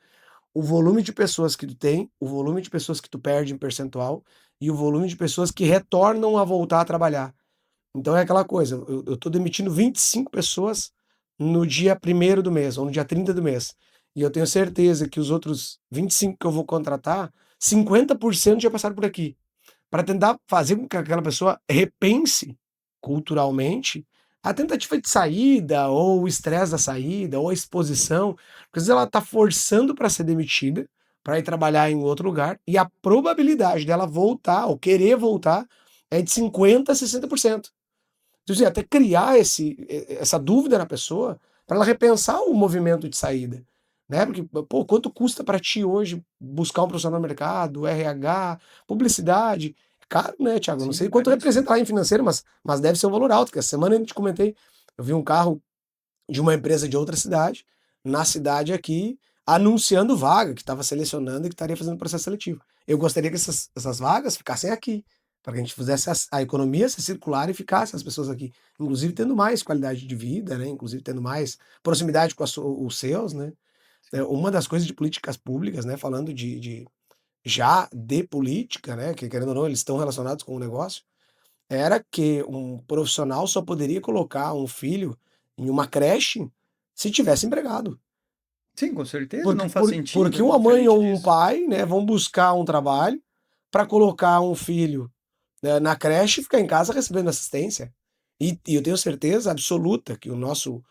o volume de pessoas que tu tem, o volume de pessoas que tu perde em percentual e o volume de pessoas que retornam a voltar a trabalhar. Então é aquela coisa, eu tô demitindo 25 pessoas no dia 1º do mês ou no dia 30 do mês. E eu tenho certeza que os outros 25 que eu vou contratar, 50% já passaram por aqui. Para tentar fazer com que aquela pessoa repense culturalmente a tentativa de saída, ou o estresse da saída, ou a exposição, porque às vezes ela está forçando para ser demitida, para ir trabalhar em outro lugar, e a probabilidade dela voltar, ou querer voltar, é de 50% a 60%. Então, assim, até criar essa dúvida na pessoa, para ela repensar o movimento de saída. Né? Porque, pô, quanto custa para ti hoje buscar um profissional no mercado, RH, publicidade? É caro, né, Thiago? Eu não sei Sim, quanto caríssimo. representa lá em financeiro, mas deve ser um valor alto, porque essa semana eu te comentei, eu vi um carro de uma empresa de outra cidade, na cidade aqui, anunciando vaga, que estava selecionando e que estaria fazendo processo seletivo. Eu gostaria que essas vagas ficassem aqui, para que a gente fizesse a economia se circular e ficasse as pessoas aqui, inclusive tendo mais qualidade de vida, né? Inclusive tendo mais proximidade com os seus, né? Uma das coisas de políticas públicas, né? Falando já de política, né? Que querendo ou não, eles estão relacionados com o negócio, era que um profissional só poderia colocar um filho em uma creche se tivesse empregado. Sim, com certeza, Porque, não faz sentido, porque é uma mãe diferente ou um disso. pai, né, vão buscar um trabalho para colocar um filho, né, na creche e ficar em casa recebendo assistência. E eu tenho certeza absoluta que o nosso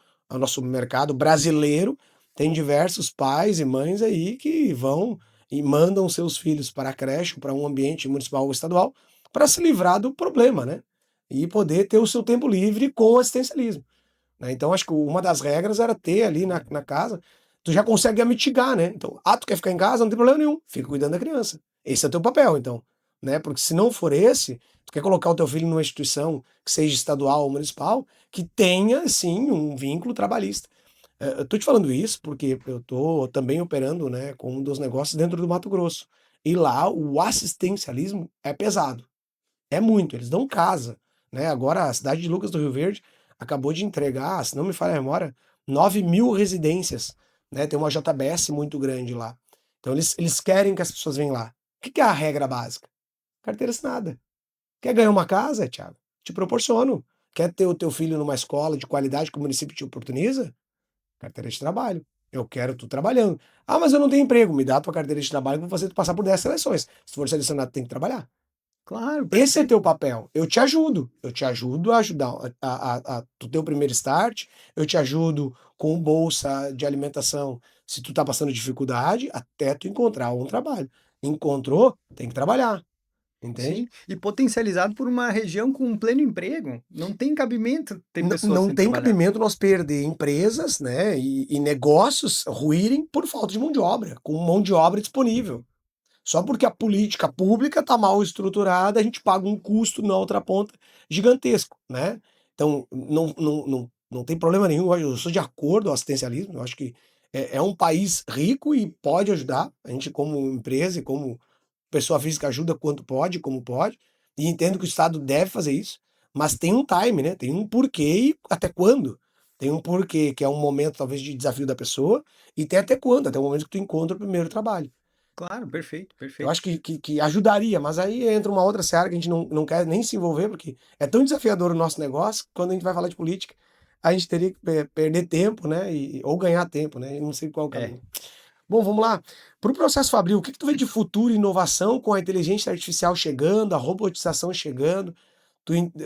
mercado brasileiro tem diversos pais e mães aí que vão e mandam seus filhos para a creche, para um ambiente municipal ou estadual, para se livrar do problema, né? E poder ter o seu tempo livre com assistencialismo. Né? Então, acho que uma das regras era ter ali na casa, tu já consegue mitigar, né? Então, tu quer ficar em casa, não tem problema nenhum, fica cuidando da criança. Esse é o teu papel, então, né? Porque se não for esse, tu quer colocar o teu filho numa instituição que seja estadual ou municipal, que tenha, sim, um vínculo trabalhista. Eu tô te falando isso porque eu tô também operando, né, com um dos negócios dentro do Mato Grosso. E lá o assistencialismo é pesado. É muito, eles dão casa, né? Agora a cidade de Lucas do Rio Verde acabou de entregar, se não me falha a memória, 9.000 residências, né? Tem uma JBS muito grande lá. Então eles querem que as pessoas venham lá. O que que é a regra básica? Carteira assinada. Quer ganhar uma casa, Thiago? Te proporciono. Quer ter o teu filho numa escola de qualidade que o município te oportuniza? Carteira de trabalho. Eu quero tu trabalhando. Ah, mas eu não tenho emprego. Me dá a tua carteira de trabalho que eu vou fazer tu passar por 10 seleções. Se for selecionado, tem que trabalhar. Claro, Esse é perfeito. teu papel. Eu te ajudo a ajudar a tu ter o primeiro start, eu te ajudo com bolsa de alimentação se tu tá passando dificuldade, até tu encontrar um trabalho. Encontrou, tem que trabalhar, entende? Sim, e potencializado por uma região com um pleno emprego. Não tem cabimento ter pessoas Não sem tem trabalhar. cabimento nós perder empresas, né, e negócios ruírem por falta de mão de obra, com mão de obra disponível. Só porque a política pública está mal estruturada, a gente paga um custo na outra ponta gigantesco, né? Então, não tem problema nenhum, eu sou de acordo ao assistencialismo, eu acho que é um país rico e pode ajudar, a gente como empresa e como pessoa física ajuda quanto pode, como pode, e entendo que o Estado deve fazer isso, mas tem um time, né? Tem um porquê e até quando. Tem um porquê que é um momento talvez de desafio da pessoa, e tem até quando, até o momento que tu encontra o primeiro trabalho. Claro, perfeito, Eu perfeito. acho que ajudaria, mas aí entra uma outra seara que a gente não quer nem se envolver, porque é tão desafiador o nosso negócio, que quando a gente vai falar de política, a gente teria que perder tempo, né? Ou ganhar tempo, né? Eu não sei qual é o É. caminho. Bom, vamos lá. Para o processo Fabril, o que tu vê de futuro e inovação com a inteligência artificial chegando, a robotização chegando?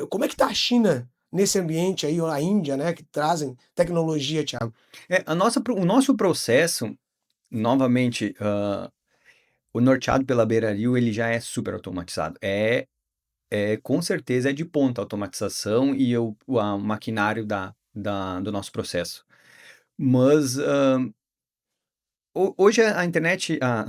Como é que tá a China nesse ambiente aí, ou a Índia, né? Que trazem tecnologia, Thiago? O nosso processo, novamente, o norteado pela Beira-Rio, ele já é super automatizado. Com certeza é de ponta a automatização e o maquinário do nosso processo. Mas hoje a internet, a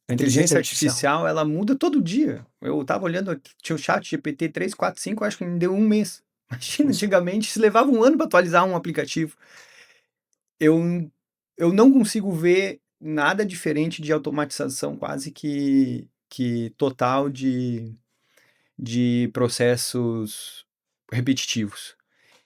Inteligência inteligência artificial. artificial, ela muda todo dia. Eu estava olhando, tinha o chat GPT 3, 4, 5, acho que me deu um mês. Imagina, Isso. antigamente se levava um ano para atualizar um aplicativo. Eu, eu não consigo ver nada diferente de automatização quase que total de processos repetitivos.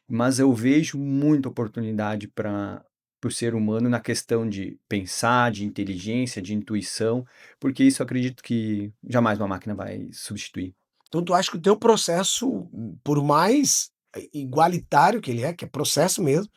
Mas eu vejo muita oportunidade para o ser humano na questão de pensar, de inteligência, de intuição, porque isso eu acredito que jamais uma máquina vai substituir. Então tu acha que o teu processo, por mais igualitário que ele é, que é processo mesmo,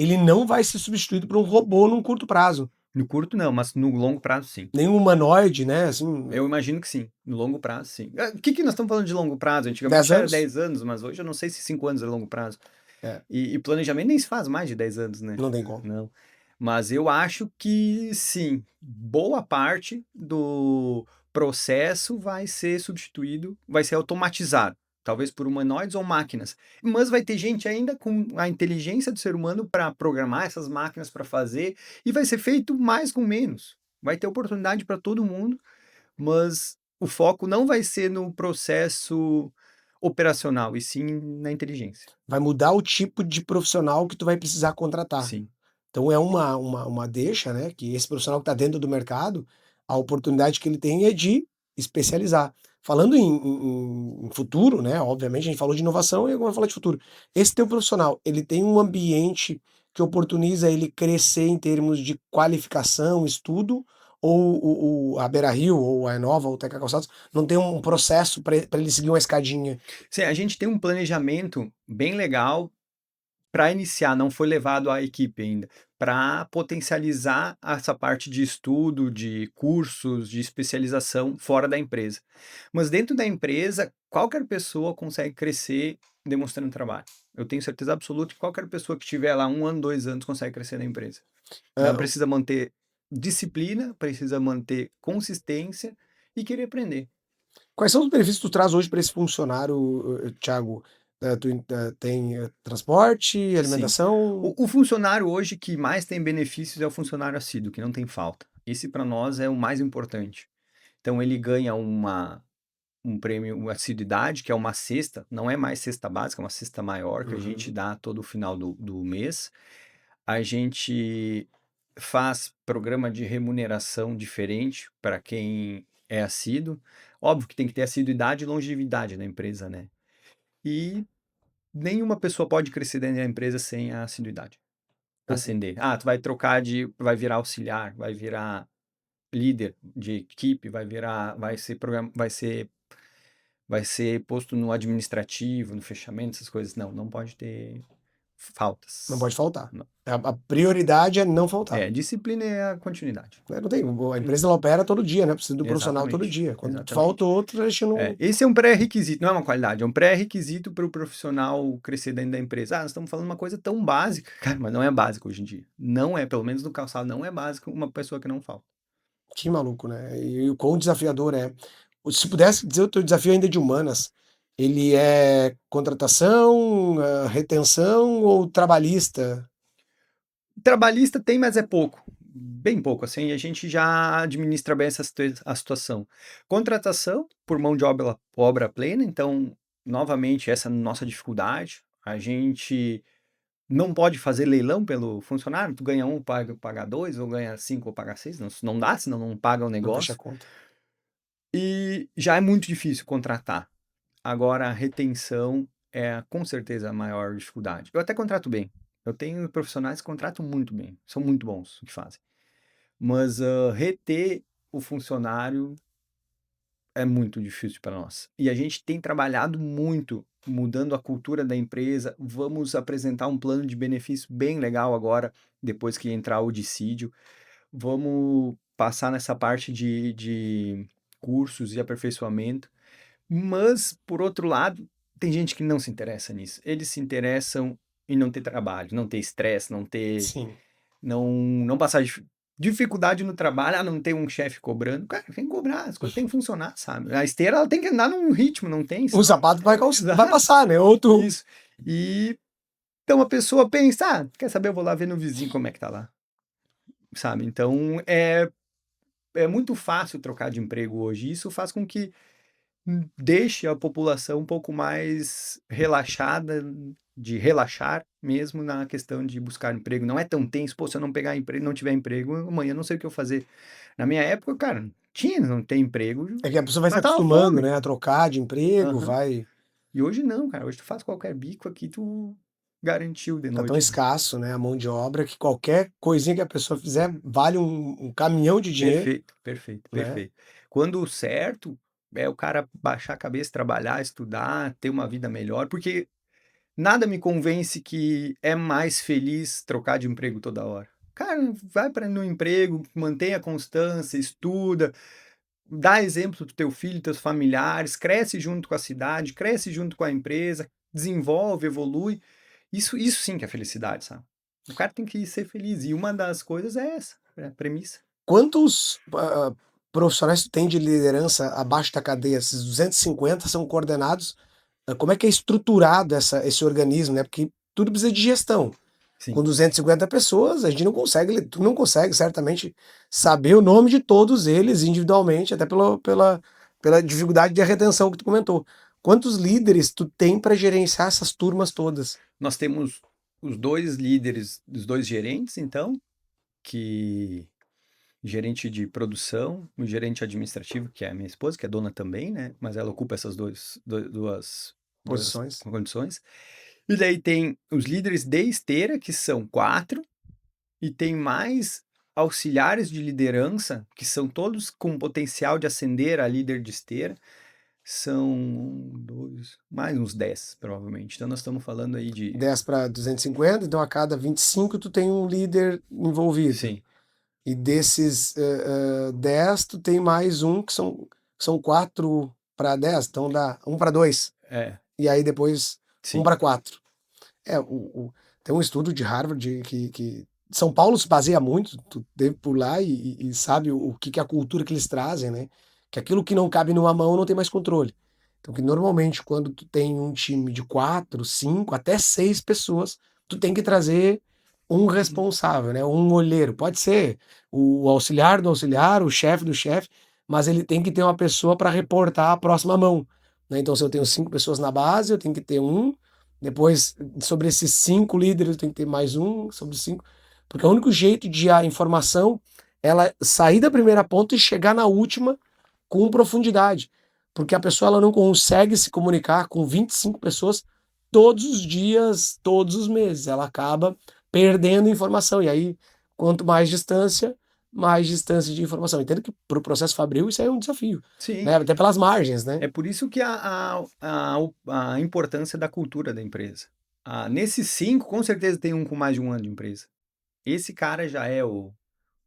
ele não vai ser substituído por um robô num curto prazo. No curto não, mas no longo prazo sim. Nem um humanoide, né? Assim, Eu imagino que sim, no longo prazo sim. O que nós estamos falando de longo prazo? 10 Antigamente era anos? 10 anos, mas hoje eu não sei se 5 anos é longo prazo. É, E planejamento nem se faz mais de 10 anos, né? não tem como. Não. Mas eu acho que sim, boa parte do processo vai ser substituído, vai ser automatizado, talvez por humanoides ou máquinas. Mas vai ter gente ainda com a inteligência do ser humano para programar essas máquinas para fazer, e vai ser feito mais com menos. Vai ter oportunidade para todo mundo, mas o foco não vai ser no processo operacional, e sim na inteligência. Vai mudar o tipo de profissional que tu vai precisar contratar. Sim. Então é uma deixa, né, que esse profissional que está dentro do mercado, a oportunidade que ele tem é de especializar. Falando em futuro, né, obviamente a gente falou de inovação e agora vamos falar de futuro. Esse teu profissional, ele tem um ambiente que oportuniza ele crescer em termos de qualificação, estudo, ou a Beira-Rio, ou a Enova, ou o Teca Calçados, não tem um processo para ele seguir uma escadinha? Sim, a gente tem um planejamento bem legal para iniciar, não foi levado à equipe ainda, para potencializar essa parte de estudo, de cursos, de especialização fora da empresa. Mas dentro da empresa, qualquer pessoa consegue crescer demonstrando trabalho. Eu tenho certeza absoluta que qualquer pessoa que estiver lá 1 ano, 2 anos consegue crescer na empresa. Ela Ah, precisa manter disciplina, precisa manter consistência e querer aprender. quais são os benefícios que tu traz hoje para esse funcionário, Thiago? Tem transporte, Sim. alimentação? O funcionário hoje que mais tem benefícios é o funcionário assíduo, que não tem falta. Esse para nós é o mais importante. Então ele ganha um prêmio, uma assiduidade, que é uma cesta, não é mais cesta básica, é uma cesta maior que a gente Uhum. dá todo final do mês. A gente faz programa de remuneração diferente para quem é assíduo. Óbvio que tem que ter assiduidade e longevidade na empresa, né? E nenhuma pessoa pode crescer dentro da empresa sem a assiduidade. Ascender. Ah, tu vai trocar vai virar auxiliar, vai virar líder de equipe, vai ser posto no administrativo, no fechamento, essas coisas. Não, não pode ter Não faltas. pode faltar. Não. A prioridade é não faltar. Disciplina é a continuidade. Né, não tem, a empresa ela opera todo dia, né? Precisa do profissional todo Exatamente, dia. Quando falta exatamente. outro, a gente não. Esse é um pré-requisito, não é uma qualidade, é um pré-requisito para o profissional crescer dentro da empresa. Ah, nós estamos falando uma coisa tão básica, cara, mas não é básico hoje em dia. Não é, pelo menos no calçado, não é básico uma pessoa que não falta. Que maluco, né? E o quão desafiador é. Se pudesse dizer o teu desafio ainda de humanas, ele é contratação, retenção ou trabalhista? Trabalhista tem, mas é pouco. Bem pouco, assim, a gente já administra bem a situação. Contratação por mão de obra plena, então, novamente, essa é a nossa dificuldade. A gente não pode fazer leilão pelo funcionário, tu ganha um, paga dois, ou ganha cinco, ou paga seis, não dá, senão não paga o Não fecha a negócio. conta. E já é muito difícil contratar. Agora, a retenção é com certeza a maior dificuldade. Eu até contrato bem. Eu tenho profissionais que contratam muito bem, são muito bons no que fazem. Mas reter o funcionário é muito difícil para nós. E a gente tem trabalhado muito mudando a cultura da empresa. Vamos apresentar um plano de benefício bem legal agora, depois que entrar o dissídio. Vamos passar nessa parte de cursos e aperfeiçoamento. Mas, por outro lado, tem gente que não se interessa nisso. Eles se interessam em não ter trabalho, não ter estresse, Sim. não passar dificuldade no trabalho, não ter um chefe cobrando. Cara, tem que cobrar, as coisas têm que funcionar, sabe? A esteira ela tem que andar num ritmo, não tem, O senão. sapato vai Exato, passar, né? Ou tu. isso. E então a pessoa pensa, quer saber, eu vou lá ver no vizinho como é que tá lá, sabe? Então é muito fácil trocar de emprego hoje. Isso faz com que deixe a população um pouco mais relaxada, de relaxar mesmo na questão de buscar emprego. Não é tão tenso, pô, se eu não pegar emprego, não tiver emprego, amanhã eu não sei o que eu fazer. Na minha época, cara, tinha, não tem emprego, É que a pessoa vai se matava acostumando, fome. né? A trocar de emprego, Aham. vai. E hoje não, cara, hoje tu faz qualquer bico aqui, tu garantiu de Tá tão noite. escasso, né? A mão de obra que qualquer coisinha que a pessoa fizer vale um caminhão de dinheiro, Perfeito, perfeito, né? perfeito. Quando o certo é o cara baixar a cabeça, trabalhar, estudar, ter uma vida melhor, porque Nada me convence que é mais feliz trocar de emprego toda hora. Cara, vai para no emprego, mantenha a constância, estuda, dá exemplo para o teu filho, teus familiares, cresce junto com a cidade, cresce junto com a empresa, desenvolve, evolui. Isso sim que é felicidade, sabe? O cara tem que ser feliz e uma das coisas é essa, é a premissa. Quantos profissionais tu tem de liderança abaixo da cadeia? Esses 250 são coordenados. Como é que é estruturado esse organismo, né? Porque tudo precisa de gestão. Sim. Com 250 pessoas, a gente não consegue, tu não consegue certamente saber o nome de todos eles individualmente, até pela dificuldade de retenção que tu comentou. Quantos líderes tu tem para gerenciar essas turmas todas? Nós temos os 2 líderes, os 2 gerentes, então, que gerente de produção, o gerente administrativo, que é a minha esposa, que é dona também, né? Mas ela ocupa essas duas Posições. condições. E daí tem os líderes de esteira, que são 4, e tem mais auxiliares de liderança, que são todos com potencial de ascender a líder de esteira. São 1, 2, mais uns 10, provavelmente. Então nós estamos falando aí de. 10 para 250, então a cada 25 tu tem um líder envolvido. Sim, E desses 10, tu tem mais um que são 4 para 10, então dá 1 para 2. é, E aí depois 1 sim. para 4. É, tem um estudo de Harvard que São Paulo se baseia muito, tu deve por lá e sabe o que é a cultura que eles trazem, né? Que aquilo que não cabe numa mão não tem mais controle. Então, que normalmente quando tu tem um time de 4, 5, até 6 pessoas, tu tem que trazer um responsável, né? Um olheiro. Pode ser o auxiliar do auxiliar, o chefe do chefe, mas ele tem que ter uma pessoa para reportar a próxima mão, né? Então, se eu tenho 5 pessoas na base, eu tenho que ter um. Depois, sobre esses 5 líderes, eu tenho que ter mais um, sobre os 5. Porque é o único jeito de a informação ela sair da primeira ponta e chegar na última com profundidade. Porque a pessoa ela não consegue se comunicar com 25 pessoas todos os dias, todos os meses. Ela acaba perdendo informação. E aí, quanto mais distância de informação. Entendo que para o processo fabril isso aí é um desafio, Sim. né? Até pelas margens, né? É por isso que a importância da cultura da empresa. Nesses 5, com certeza tem um com mais de 1 ano de empresa. Esse cara já é o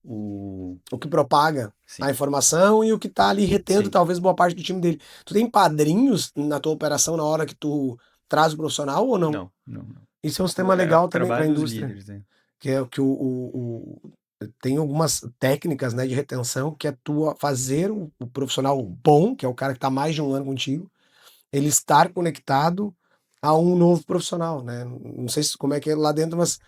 O que propaga a sim, informação e o que está ali retendo sim. talvez boa parte do time dele. Tu tem padrinhos na tua operação na hora que tu traz o profissional ou não? Não, não, não. Isso é um sistema É o legal também para a trabalho dos indústria, líderes, né. que é o que tem algumas técnicas, né, de retenção que é tu fazer o profissional bom, que é o cara que está mais de um ano contigo, ele estar conectado a um novo profissional, né? Não sei como é que é lá dentro, mas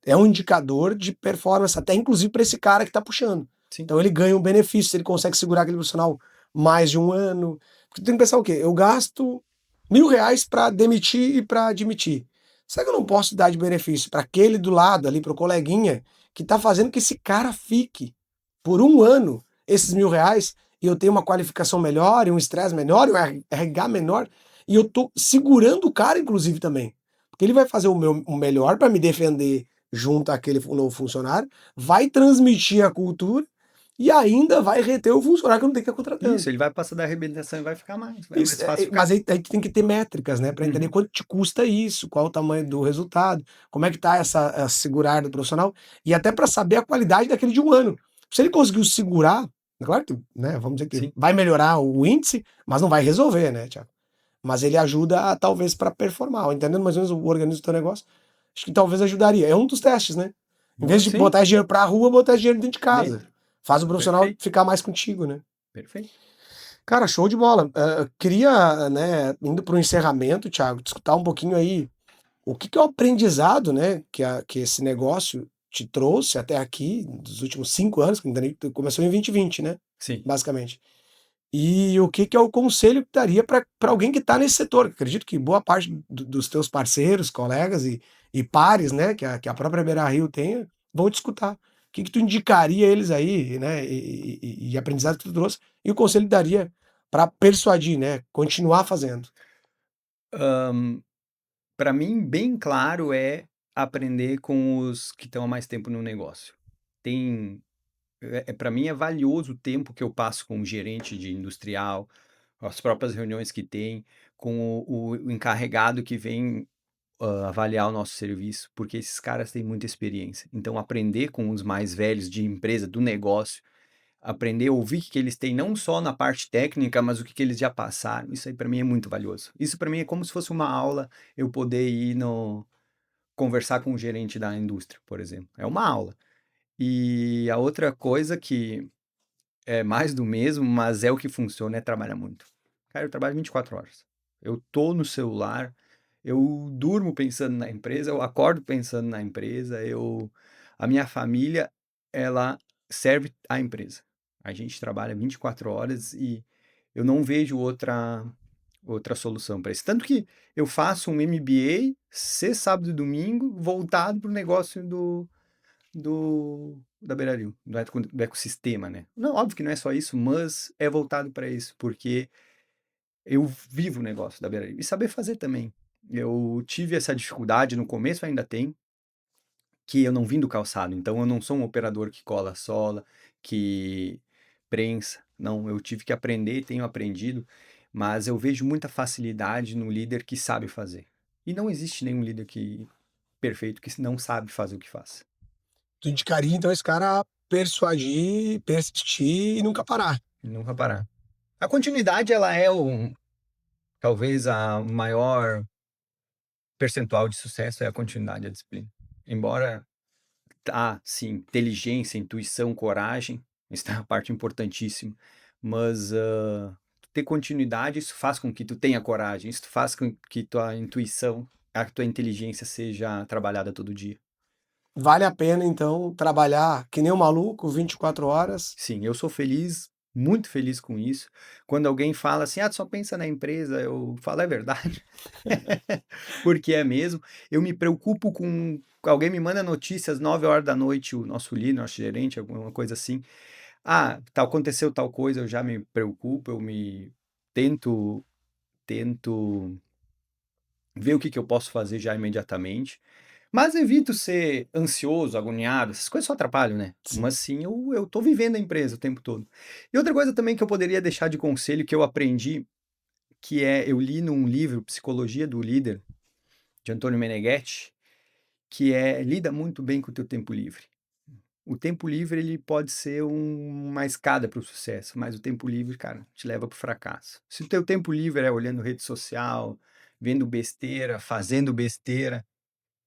é um indicador de performance, até inclusive para esse cara que está puxando. Sim. Então ele ganha um benefício se ele consegue segurar aquele profissional mais de um ano. Porque tu tem que pensar o quê? Eu gasto R$ 1.000 para demitir e para admitir. Será que eu não posso dar de benefício para aquele do lado ali, para o coleguinha, que está fazendo que esse cara fique por um ano esses R$ 1.000 e eu tenho uma qualificação melhor, e um estresse melhor, e um RH menor, e eu tô segurando o cara, inclusive, também. Porque ele vai fazer o melhor para me defender junto àquele novo funcionário, vai transmitir a cultura e ainda vai reter o funcionário que eu não tenho que estar contratando. Isso, ele vai passar da arrebentação e vai ficar mais. É Isso, mais fácil mas ficar. aí tem que ter métricas, né, para entender Uhum. quanto te custa isso, qual o tamanho do resultado, como é que tá essa segurar do profissional, e até para saber a qualidade daquele de um ano. Se ele conseguiu segurar, é claro que, né, vamos dizer que Sim. vai melhorar o índice, mas não vai resolver, né, Thiago? Mas ele ajuda talvez para performar, entendendo mais ou menos o organismo do teu negócio, acho que talvez ajudaria. É um dos testes, né? Em vez de Sim, botar esse dinheiro para a rua, botar esse dinheiro dentro de casa. dentro. Faz o profissional Perfeito, ficar mais contigo, né? perfeito. Cara, show de bola. Queria, né, indo para o encerramento, Thiago, te escutar um pouquinho aí o que é o aprendizado, né, que esse negócio te trouxe até aqui, dos últimos 5 anos, que ainda começou em 2020, né, Sim. basicamente. E o que é o conselho que daria para alguém que está nesse setor? Acredito que boa parte dos teus parceiros, colegas e pares, né, que a própria Beira Rio tenha, vão te escutar. O que tu indicaria a eles aí, né, e aprendizado que tu trouxe, e o conselho que daria para persuadir, né, continuar fazendo? Para mim, bem claro é aprender com os que estão há mais tempo no negócio. Tem para mim é valioso o tempo que eu passo com o gerente de industrial, as próprias reuniões que tem, com o encarregado que vem. avaliar o nosso serviço, porque esses caras têm muita experiência. Então, aprender com os mais velhos de empresa, do negócio, aprender a ouvir o que eles têm, não só na parte técnica, mas o que eles já passaram, isso aí para mim é muito valioso. Isso para mim é como se fosse uma aula, eu poder ir conversar com o gerente da indústria, por exemplo. É uma aula. E a outra coisa que é mais do mesmo, mas é o que funciona, é trabalhar muito. Cara, eu trabalho 24 horas. Eu tô no celular, eu durmo pensando na empresa, eu acordo pensando na empresa, a minha família, ela serve à empresa. A gente trabalha 24 horas e eu não vejo outra solução para isso. Tanto que eu faço um MBA, sexta, sábado e domingo, voltado para o negócio da Beira-Rio, do ecossistema, né? Não, óbvio que não é só isso, mas é voltado para isso, porque eu vivo o negócio da Beira-Rio. E saber fazer também. Eu tive essa dificuldade no começo, ainda tem, que eu não vim do calçado, então eu não sou um operador que cola a sola, que prensa. Não, eu tive que aprender, tenho aprendido, mas eu vejo muita facilidade no líder que sabe fazer. E não existe nenhum líder perfeito que não sabe fazer o que faz. Tu indicaria, então, esse cara a persuadir, persistir e nunca parar. E nunca parar. A continuidade, ela é talvez a maior percentual de sucesso é a continuidade da disciplina. Embora, sim, inteligência, intuição, coragem, isso é uma parte importantíssima, mas ter continuidade, isso faz com que tu tenha coragem, isso faz com que tua intuição, a tua inteligência seja trabalhada todo dia. Vale a pena, então, trabalhar que nem um maluco, 24 horas. Sim, eu sou feliz, muito feliz com isso. Quando alguém fala assim, tu só pensa na empresa, eu falo, é verdade. Porque é mesmo. Eu me preocupo com. Alguém me manda notícias 9 horas da noite, o nosso líder, nosso gerente, alguma coisa assim. Aconteceu tal coisa, eu já me preocupo, eu me tento ver o que eu posso fazer já imediatamente. Mas evito ser ansioso, agoniado, essas coisas só atrapalham, né? Mas sim, eu tô vivendo a empresa o tempo todo. E outra coisa também que eu poderia deixar de conselho que eu aprendi, eu li num livro, Psicologia do Líder, de Antônio Meneghetti, lida muito bem com o teu tempo livre. O tempo livre, ele pode ser uma escada para o sucesso, mas o tempo livre, cara, te leva para o fracasso. Se o teu tempo livre é olhando rede social, vendo besteira, fazendo besteira,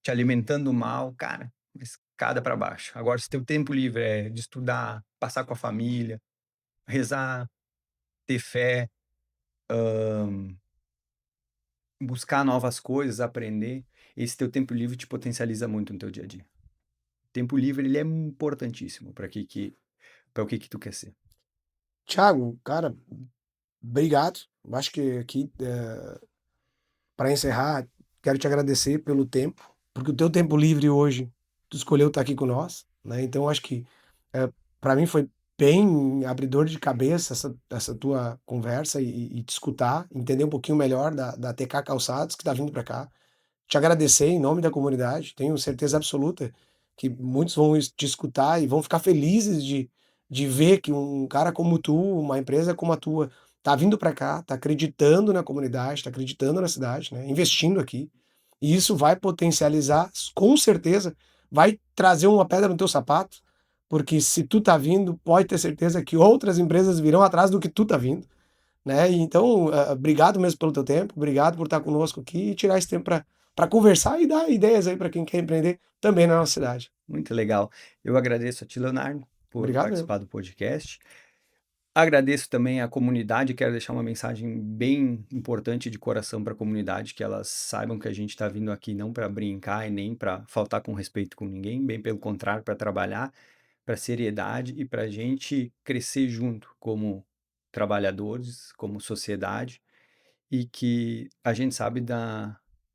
te alimentando mal, cara, uma escada para baixo. Agora, se teu tempo livre é de estudar, passar com a família, rezar, ter fé, buscar novas coisas, aprender, esse teu tempo livre te potencializa muito no teu dia a dia. Tempo livre, ele é importantíssimo para o que tu quer ser. Thiago, cara, obrigado. Acho que aqui, para encerrar, quero te agradecer pelo tempo, porque o teu tempo livre hoje, tu escolheu estar aqui com nós, né? Então acho que para mim foi bem abridor de cabeça essa tua conversa e te escutar, entender um pouquinho melhor da TK Calçados que está vindo para cá. Te agradecer em nome da comunidade, tenho certeza absoluta que muitos vão te escutar e vão ficar felizes de ver que um cara como tu, uma empresa como a tua, tá vindo para cá, tá acreditando na comunidade, tá acreditando na cidade, né, investindo aqui. E isso vai potencializar, com certeza, vai trazer uma pedra no teu sapato, porque se tu tá vindo, pode ter certeza que outras empresas virão atrás do que tu tá vindo, né? E então, obrigado mesmo pelo teu tempo, obrigado por estar conosco aqui e tirar esse tempo para conversar e dar ideias aí para quem quer empreender também na nossa cidade. Muito legal. Eu agradeço a ti, Leonardo, por Obrigado mesmo. participar do podcast. Agradeço também a comunidade, quero deixar uma mensagem bem importante de coração para a comunidade, que elas saibam que a gente está vindo aqui não para brincar e nem para faltar com respeito com ninguém, bem pelo contrário, para trabalhar, para seriedade e para a gente crescer junto como trabalhadores, como sociedade, e que a gente sabe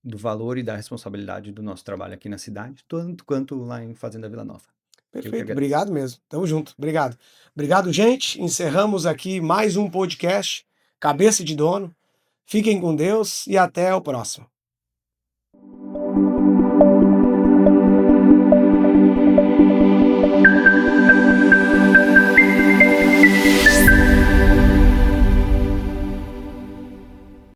do valor e da responsabilidade do nosso trabalho aqui na cidade, tanto quanto lá em Fazenda Vila Nova. Eu que Perfeito, agradeço. obrigado mesmo. Tamo junto, obrigado. Obrigado, gente. Encerramos aqui mais um podcast Cabeça de Dono. Fiquem com Deus e até o próximo.